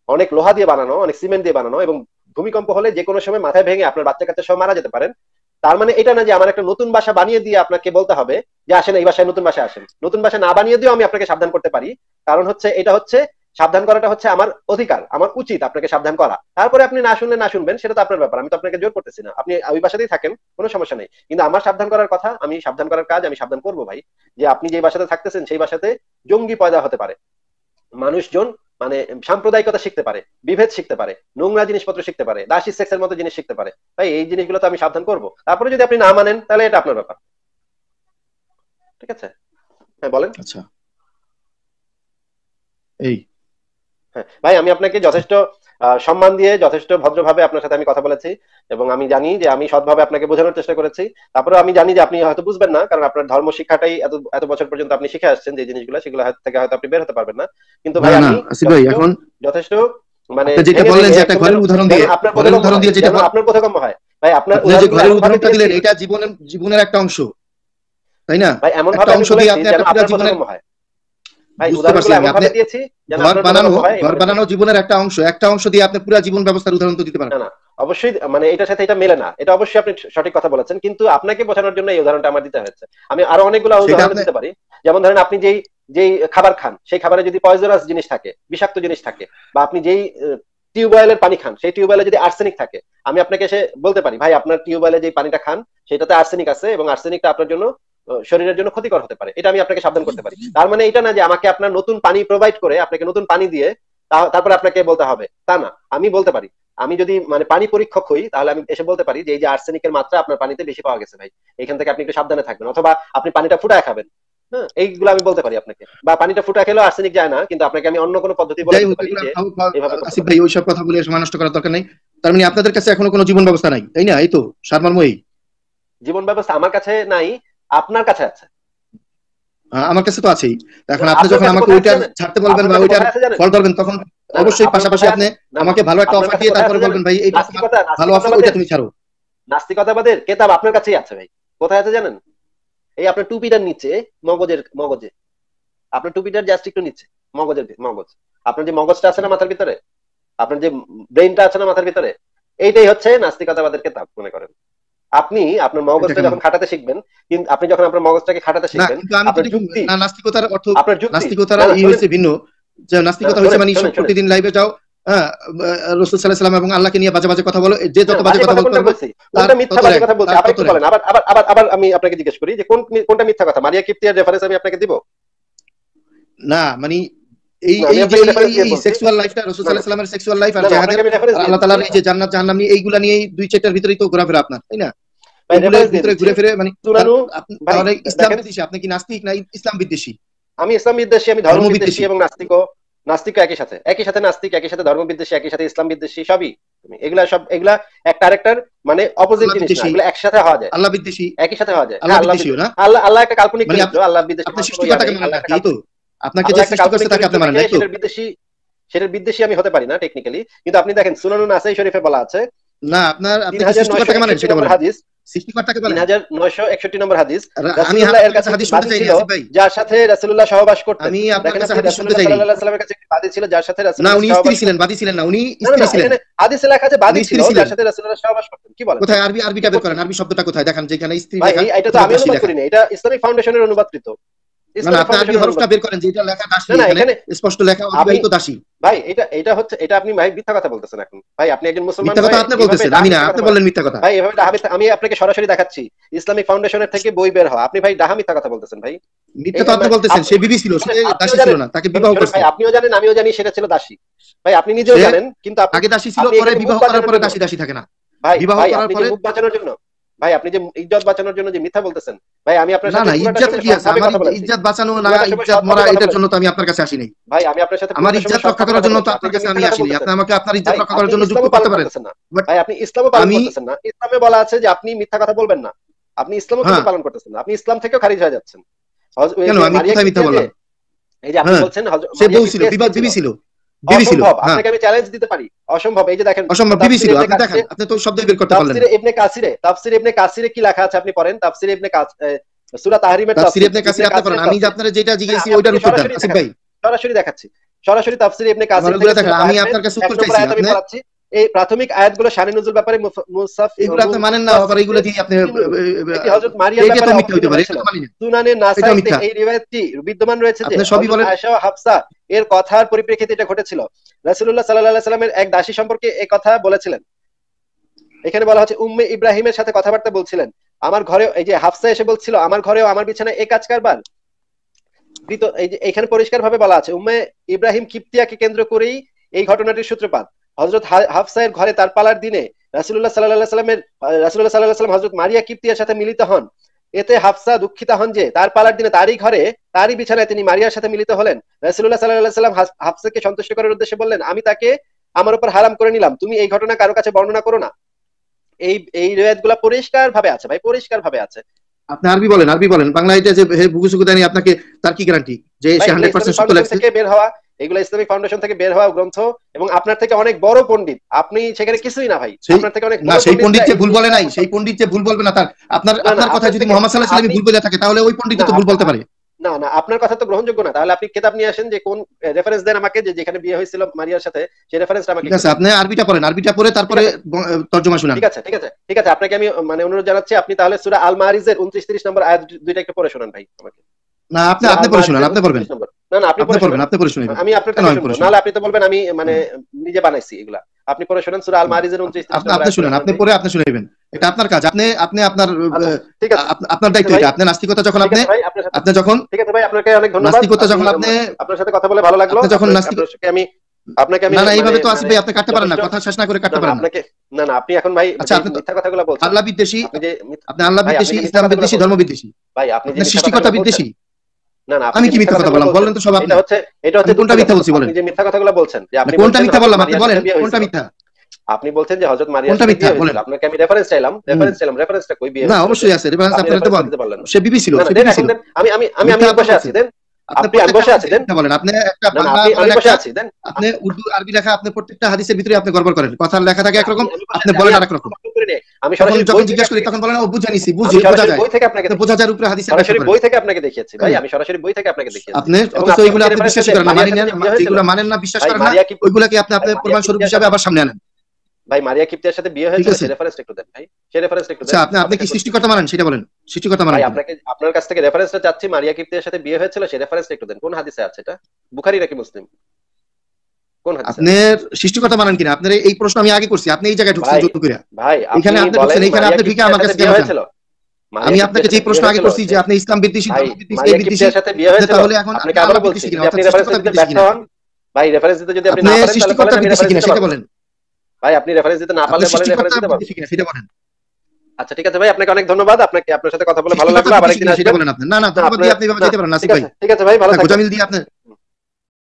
অনেক লোহা দিয়ে বানানো, অনেক সিমেন্ট দিয়ে বানানো, এবং ভূমিকম্প হলে যে কোনো সময় মাথায় ভেঙে আপনার বাচ্চা কাচ্চা সব মারা যেতে পারেন। তার মানে এটা না যে আমার একটা নতুন বাসা বানিয়ে দিয়ে আপনাকে বলতে হবে যে আসেন এই বাসায় নতুন বাসায় আসেন। নতুন বাসা না বানিয়ে দিয়েও আমি আপনাকে সাবধান করতে পারি, কারণ হচ্ছে এটা হচ্ছে সাবধান করাটা হচ্ছে আমার অধিকার, আমার উচিত আপনাকে সাবধান করা। তারপরে আপনি না শুনলে না শুনবেন, সেটা তো আপনার ব্যাপার, আমি তো আপনাকে জোর করতেছি না, আপনি ওই বাসাতেই থাকেন, কোনো সমস্যা নেই। কিন্তু আমার সাবধান করার কথা, আমি সাবধান করার কাজ আমি সাবধান করবো ভাই, যে আপনি যে বাসাতে থাকতেছেন সেই বাসাতে জঙ্গি পয়দা হতে পারে, মানুষজন মানে সাম্প্রদায়িকতা শিখতে পারে, বিভেদ শিখতে পারে, নোংরা জিনিসপত্র শিখতে পারে, দাসী সেক্সের মতো জিনিস শিখতে পারে। ভাই এই জিনিসগুলো তো আমি সাবধান করবো। তারপরে যদি আপনি না মানেন তাহলে এটা আপনার ব্যাপার, ঠিক আছে? হ্যাঁ বলেন। আচ্ছা এই হ্যাঁ ভাই, আমি আপনাকে যথেষ্ট সম্মান দিয়ে যথেষ্ট ভদ্রভাবে আপনার সাথে আমি কথা বলেছি, এবং আমি জানি যে আমি সৎভাবে আপনাকে বোঝানোর চেষ্টা করেছি। তারপরে আমি জানি যে আপনি হয়তো বুঝবেন না, কারণ আপনার ধর্ম শিক্ষাটাই এত বছর পর্যন্ত আপনি শিখে আসছেন যে জিনিসগুলো, সেগুলো থেকে হয়তো আপনি বের হতে পারবেন না। কিন্তু ভাই আমি যথেষ্ট মানে যেটা বললেন যে একটা ঘরের উদাহরণ দিয়ে, ঘরের উদাহরণ দিয়ে যেটা আপনার বোধগম্য হয় ভাই, আপনার যে ঘরের উদাহরণটা দিলেন এটা জীবনের একটা অংশ, তাই না? ভাই এমন একটা অংশ দিয়ে আপনি একটা পুরো জীবনের হয় ভাই, উদাহরণগুলো এমন ভাবে দিয়েছি যেন ঘর বানানো জীবনের একটা অংশ দিয়ে আপনি পুরো জীবন ব্যবস্থার উদাহরণ তো দিতে পারেন না। অবশ্যই মানে এটার সাথে এটা মেলে না, এটা অবশ্যই আপনি সঠিক কথা বলেছেন, কিন্তু আপনাকে বোঝানোর জন্য এই উদাহরণটা আমার দিতে হয়েছে। আমি আরো অনেকগুলো উদাহরণ দিতে পারি। যেমন ধরেন আপনি যেই খাবার খান, সেই খাবারে যদি পয়জনাস জিনিস থাকে, বিষাক্ত জিনিস থাকে, বা আপনি যেই টিউবওয়েলের পানি খান সেই টিউবওয়েলে যদি আর্সেনিক থাকে, আমি আপনাকে এসে বলতে পারি ভাই আপনার টিউবওয়েলে যে পানিটা খান সেটাতে আর্সেনিক আছে, এবং আর্সেনিকটা আপনার জন্য শরীরের জন্য ক্ষতিকর হতে পারে, এটা আমি আপনাকে সাবধান করতে পারি। তার মানে এটা না যে আমাকে আপনার নতুন পানি প্রোভাইড করে আপনাকে নতুন পানি দিয়ে তারপরে আপনাকে বলতে হবে, তা না। আমি বলতে পারি, আমি যদি মানে পানি পরীক্ষক হই তাহলে আমি এসে বলতে পারি যে এই যে আর্সেনিকের মাত্রা আপনার পানিতে বেশি পাওয়া গেছে ভাই, এখান থেকে আপনি একটু সাবধানে থাকবেন, অথবা আপনি পানিটা ফুটায় খাবেন। হ্যাঁ, এইগুলো আমি বলতে পারি আপনাকে। বা পানিটা ফুটা খেলেও আর্সেনিক যায় না, কিন্তু আপনাকে আমি অন্য কোনো পদ্ধতি বলে দিতে পারি যে এইভাবে। আসিফ ভাই ওইসব কথা বলে সময় নষ্ট করার দরকার নেই। তার মানে আপনাদের কাছে এখনো কোনো জীবন ব্যবস্থা নাই, তাই না? এই তো সারমর্ম এই। জীবন ব্যবস্থা আমার কাছে নাই, আপনার কাছে আছে। আমার কাছে তো আছেই। এখন আপনি যখন আমাকে ওইটা ছাড়তে বলবেন বা ওইটার ফল ধরবেন, তখন অবশ্যই পাশাপাশি আপনি আমাকে ভালো একটা অফার দিয়ে তারপরে বলবেন ভাই এইটা ভালো অফার, ওইটা তুমি ছাড়ো। নাস্তিকতাবাদের কেতাব আপনার কাছেই আছে ভাই। কোথায় আছে জানেন? এই আপনার টুপিটার নিচে, মগজে আপনার টুপিটার জাস্ট একটু নিচে মগজ, আপনার যে মগজটা আছে না মাথার ভিতরে, আপনার যে ব্রেইনটা আছে না মাথার ভিতরে, এইটাই হচ্ছে নাস্তিকতাবাদের কেতাব মনে করেন। আপনি আপনার মগজটা যখন খাটাতে শিখবেন, কিন্তু আপনি যখন আপনার মগজটাকে খাটাতে শিখবেন, আপনার যুক্তি, নাস্তিকতার অর্থ, নাস্তিকতার এই হচ্ছে ভিন্ন। যে নাস্তিকতা হচ্ছে মানে প্রতিদিন লাইভে যাও, রাসূল সাল্লাল্লাহু আলাইহি ওয়াসাল্লাম এবং আল্লাহকে নিয়ে বাজে বাজে কথা বলো, যে যত বাজে কথা বলতে পারবে কোনটা মিথ্যা বাজে কথা বলছে আবার একটু বলেন। আবার আমি আপনাকে জিজ্ঞেস করি যে কোনটা মিথ্যা কথা, মারিয়া কিপ্তিয়ার রেফারেন্স আমি আপনাকে দিব না? মানে এই সেক্সুয়াল লাইফটা, রাসূল সাল্লাল্লাহু আলাইহি ওয়াসাল্লামের সেক্সুয়াল লাইফ আর জিহাদের আল্লাহ তাআলার এই যে জান্নাত জাহান্নাম নিয়ে এইগুলা নিয়ে দুই চারটার ভিতরেই তো ঘোরাফেরা আপনার, তাই না? এইগুলোর ভিতরে ঘুরে ফিরে মানে তাহলে ইসলাম বিদ্বেষী, আপনি কি নাস্তিক না ইসলাম বিদ্বেষী? আমি ইসলাম বিদ্বেষী, আমি ধর্ম বিদ্বেষী এবং নাস্তিক একই সাথে নাস্তিক একই সাথে ধর্ম বিদ্বেষী একই সাথে ইসলাম বিদ্বেষী, সবই। এগুলা একটা আরেকটার মানে অপোজিট জিনিস না, এগুলা একসাথে হওয়া যায়। আল্লাহ বিদ্বেষী একই সাথে হওয়া যায়। আল্লাহ একটা কাল্পনিক চরিত্র, আল্লাহ বিদ্বেষী। আপনি সৃষ্টিকর্তাকে মানেন না, এই তো আপনাকে যে সৃষ্টি করছে তাকে আপনি মানেন না, সেটার বিদ্বেষী আমি হতে পারি না টেকনিক্যালি। কিন্তু আপনি দেখেন সুনানুন নাসাই শরীফে বলা আছে না, আপনি সৃষ্টিকর্তাকে মানেন সেটা বলেন। হাদিস সৃষ্টিকর্তাকে বলেন 3961 নম্বর হাদিস, রাসূলুল্লাহ এর কাছে হাদিস শুনতে চাই আসিফ ভাই, যার সাথে রাসূলুল্লাহ সহবাস করতেন। আমি আপনার কাছে হাদিস শুনতে চাই। সাল্লাল্লাহু আলাইহি ওয়াসাল্লামের কাছে একটি বাদী ছিল যার সাথে রাসূলুল্লাহ না, উনি স্ত্রী ছিলেন, বাদী ছিলেন না, উনি স্ত্রী ছিলেন। হাদিসে লেখা আছে বাদী ছিল যার সাথে রাসূলুল্লাহ সহবাস করতেন। কি বলেন? কোথায়? আরবিটা বের করেন, আরবি শব্দটা কোথায় দেখান যেখানে স্ত্রী লেখা। ভাই এটা তো আমি অনুবাদ করি না, এটা ইসলামিক ফাউন্ডেশনের অনুবাদকৃত। না, আপনি আরবি হরফটা বের করেন যে এটা লেখা দাসী, এখানে স্পষ্ট লেখা অবিবাহিত দাসী। ভাই এটা হচ্ছে, এটা আপনি ভাই মিথ্যা কথা বলতেছেন এখন। ভাই আপনি একজন মুসলমান, মিথ্যা কথা আপনি বলতেছেন, আমি না, আপনি বললেন মিথ্যা কথা। ভাই এভাবে আমি আপনাকে সরাসরি দেখাচ্ছি ইসলামিক ফাউন্ডেশনের থেকে বই বের হয়, আপনি ভাই ডাহা মিথ্যা কথা বলতেছেন। ভাই মিথ্যা তো আপনি বলতেছেন, সে বিবি ছিল, সে দাসী ছিল না, তাকে বিবাহ করছে। ভাই আপনিও জানেন আমিও জানি সেটা ছিল দাসী। ভাই আপনি নিজেও জানেন, কিন্তু আগে দাসী ছিল, পরে বিবাহ করার পরে দাসী থাকে না। ভাই বিবাহ করার পরে মুখ বাঁচানোর জন্য ভাই আপনি যে ইজ্জত বাঁচানোর জন্য যে মিথ্যা বলতেছেন, ভাই আমি আপনার না সাথে না, ইজ্জতের কি আছে? আমার ইজ্জত বাঁচানো না ইজ্জত মরা এটার জন্য তো আমি আপনার কাছে আসিনি ভাই। আমি আপনার সাথে আমার ইজ্জত রক্ষা করার জন্য তো আপনার কাছে আমি আসিনি। আপনি আমাকে আপনার ইজ্জত রক্ষা করার জন্য যুক্ত করতে পারেন না ভাই, আপনি ইসলামও পালন করতেছেন না। ইসলামে বলা আছে যে আপনি মিথ্যা কথা বলবেন না, আপনি ইসলামও কিন্তু পালন করতেছেন না, আপনি ইসলাম থেকেও খারিজ হয়ে যাচ্ছেন। কেন আমি কোথায় মিথ্যা বললাম? এই যে আপনি বলছেন সে বউ ছিল, বিবি ছিল, বিবি ছিল, আপনাকে আমি চ্যালেঞ্জ দিতে পারি, অসম্ভব। এই যে দেখেন অসম্ভব, বিবি ছিল, আপনি দেখেন, আপনি তো শব্দ বের করতে পারলেন না। তাফসীরে ইবনে কাসিরে কি লেখা আছে আপনি পড়েন, তাফসীরে ইবনে সূরা তাহরিমের তাফসীরে ইবনে কাসির আপনি পড়েন, আমি যে আপনারা যেটা জিজ্ঞেসি ওইটার উত্তর দেন আসিফ ভাই। সরাসরি দেখাচ্ছি, সরাসরি তাফসীরে ইবনে কাসির থেকে আমি আপনার কাছে উত্তর চাইছি। আপনি পড়াচ্ছি এই প্রাথমিক আয়াতগুলো শানে নুজুল ব্যাপারে মুসাফ এগুলো আপনি মানেন না, আবার এগুলো দিয়ে আপনি হযরত মারিয়াম ব্যাপারে মিথ্যা হতে পারে, সুনানে নাসাইতে এই রিওয়ায়াতটি বিদ্যমান রয়েছে যে আয়েশা ও হাফসা এর কথার পরিপ্রেক্ষিতে এটা ঘটেছিল। রাসূলুল্লাহ সাল্লাল্লাহু আলাইহি সাল্লামের এক দাসী সম্পর্কে এই কথা বলেছিলেন। এখানে বলা হচ্ছে উম্মে ইব্রাহিমের সাথে কথাবার্তা বলছিলেন, আমার ঘরে, এই যে হাফসা এসে বলছিল আমার ঘরেও আমার বিছানায় এই কাজ কারবার। এই যে এখানে পরিষ্কারভাবে বলা আছে উম্মে ইব্রাহিম কিপ্তিয়াকে কেন্দ্র করেই এই ঘটনাটির সূত্রপাত। হযরত হাফসায়ের ঘরে তার পালার দিনে রাসূলুল্লাহ সাল্লাল্লাহু আলাইহি সাল্লাম হযরত মারিয়া কিপ্তিয়ার সাথে মিলিত হন। এতে হাফসা দুঃখিতা হন যে তার পালার দিনে তারই ঘরে তারই বিছানায় তিনি মারিয়ার সাথে মিলিত হলেন। রাসূলুল্লাহ সাল্লাল্লাহু আলাইহি সাল্লাম হাফসাকে সন্তুষ্ট করার উদ্দেশ্যে বললেন, আমি তাকে আমার উপর হারাম করে নিলাম, তুমি এই ঘটনা কারো কাছে বর্ণনা করো না। এই রিওয়ায়াতগুলো পরিষ্কার ভাবে আছে ভাই, পরিষ্কার ভাবে আছে। আপনি আরবি বলেন, আরবি বলেন। বাংলা এটা যে বুকুসুকু দেয়নি আপনাকে, তার কি গ্যারান্টি যে সে 100% সত্য লেখছে? থেকে বের হওয়া, এগুলো ইসলামিক ফাউন্ডেশন থেকে বের হওয়া গ্রন্থ, এবং আপনার থেকে অনেক বড় পণ্ডিত, আপনি সেখানে কিছুই না ভাই। আপনার থেকে অনেক না, সেই পণ্ডিত যে ভুল বলে নাই, সেই পণ্ডিত যে ভুল বলবে না, তার আপনার কথা যদি মুহাম্মদ সাল্লাল্লাহু আলাইহি ওয়াসাল্লাম ভুল বলে থাকে তাহলে ওই পণ্ডিত তো ভুল বলতে পারে না। না, আপনার কথা তো গ্রহণযোগ্য না। তাহলে আপনি কিতাব নিয়ে আসেন যে কোন রেফারেন্স দেন আমাকে, যে যেখানে বিয়ে হয়েছিল মারিয়ার সাথে, সেই রেফারেন্সটা আমাকে। ঠিক আছে, আপনি আরবিটা পড়েন, আরবিটা পড়ে তারপরে তরজমা শুনান। ঠিক আছে, ঠিক আছে, ঠিক আছে। আপনাকে আমি মানে অনুরোধ জানাচ্ছি, আপনি তাহলে সূরা আল মারিজের 29-30 নম্বর আয়াত দুইটা একটু পড়ে শোনান ভাই আমাকে। না, আপনি পড়ে শুনান, আপনি পড়বেন। না না, আপনি পড়বেন, আপনি পড়ে শুনান। আমি আপনার কাছে শুনবো, নাহলে আপনি তো বলবেন আমি মানে নিজে বানাইছি এগুলা। আপনি পড়ে শুনান সূরা আল মারিজের 29-30 নম্বর। আপনি শুনান, আপনি পড়ে আপনি শুনাইবেন, এটা আপনার কাজ। আপনি আপনার ঠিক আছে, আপনার দায়িত্ব এটা। আপনি নাস্তিকতা যখন আপনি যখন, ঠিক আছে ভাই, আপনাকে অনেক ধন্যবাদ। নাস্তিকতা যখন আপনি, আপনার সাথে কথা বলে ভালো লাগলো। যখন নাস্তিকতা আপনাকে আমি না এইভাবে তো আসিফ ভাই আপনি কাটতে পারেন না, কথা শেষ না করে কাটতে পারেন না আপনাকে। না না, আপনি এখন ভাই আচ্ছা, আপনি মিথ্যা কথাগুলো বলছেন, আল্লাহ বিদ্বেষী, আপনি আল্লাহ বিদ্বেষী, ইসলাম বিদ্বেষী, ধর্ম বিদ্বেষী ভাই। আপনি যে সৃষ্টিকর্তা বিদ্বেষী। না না, আমি কি মিথ্যা কথা বললাম? বলেন তো সব আপনি। এটা হচ্ছে কোনটা মিথ্যা বলছি বলেন? আপনি যে মিথ্যা কথাগুলো বলছেন, যে আপনি কোনটা মিথ্যা বললাম আপনি বলেন, কোনটা মিথ্যা? আপনি বলছেন যে হযরত মারিয়া কোনটা মিথ্যা বলেন? আপনাকে আমি রেফারেন্স চাইলাম, রেফারেন্সটা কই বিয়ে? না, অবশ্যই আছে রেফারেন্স, আপনারা তো বলেন সে বিবি ছিল, সে বিবি ছিল। আমি বসে আছি, দেন আপনি বসে আছি, দেন বলেন। আপনি একটা বাংলা আমি বসে আছি, দেন আপনি উর্দু আরবি লেখা, আপনি প্রত্যেকটা হাদিসের ভিতরে আপনি গড়বড় করেন। কথার লেখা থাকে একরকম, আপনি বলেন আরেক রকম। আমি সরাসরি যখন জিজ্ঞাসা করি তখন বলেন ও বুঝা নিছি, বোঝা যায়, বই থেকে আপনাকে বোঝা যায় উপরে হাদিসের সরাসরি বই থেকে আপনাকে দেখিয়েছি ভাই, আমি সরাসরি বই থেকে আপনাকে দেখিয়েছি। আপনি অথচ ওইগুলো আপনি বিশ্বাস করেন না, মানেন না, যেগুলো মানেন না, বিশ্বাস করেন না, ওইগুলোকে আপনি প্রমাণ স্বরূপ হিসাবে আবার সামনে আনেন। ভাই মারিয়া কিপ্তিয়ার সাথে বিয়ে হয়েছে, সেই রেফারেন্সটা একটু দেন ভাই, সেই রেফারেন্সটা একটু দেন। আচ্ছা, আপনি কি সৃষ্টিকর্তা মানেন সেটা বলেন, সৃষ্টিকর্তা মানেন? ভাই আপনার কাছ থেকে রেফারেন্সটা চাচ্ছি, মারিয়া কিপ্তিয়ার সাথে বিয়ে হয়েছিল, সেই রেফারেন্সটা একটু দেন। কোন হাদিসে আছে এটা? বুখারী নাকি মুসলিম? কোন হাদিসে? আপনার সৃষ্টিকর্তা মানেন কিনা? আপনার এই প্রশ্ন আমি আগে করছি, আপনি এই জায়গায় ঢুকছেন জোর করে। ভাই এখানে আপনি ঢুকছেন, এখানে আপনি ঢুকে আমার কাছে কেন আসেন? আমি আপনাকে যে প্রশ্ন আগে করছি যে আপনি ইসলাম বিদ্বেষী, ধর্ম বিদ্বেষী, এই বিদ্বেষী, তাহলে এখন আপনি আবার বলছেন যে আপনি রেফারেন্স দিতে ব্যর্থ হন। ভাই রেফারেন্স দিতে যদি আপনি না পারেন তাহলে সৃষ্টিকর্তা বিদ্বেষী কিনা সেটা বলেন। ভাই আপনি রেফারেন্স দিতে না পারলে বলেন রেফারেন্স দিতে পারবেন কিনা সেটা বলেন। আচ্ছা ঠিক আছে ভাই, আপনাকে অনেক ধন্যবাদ। আপনার সাথে কথা বলে ভালো লাগলো। আবার একদিন আসবেন। বলেন আপনি। না না, ধন্যবাদ দিয়ে আপনি এভাবে যেতে পারেন না আসিফ ভাই। ঠিক আছে ভাই, ভালো থাকবেন। গোজামিল দিয়ে আপনি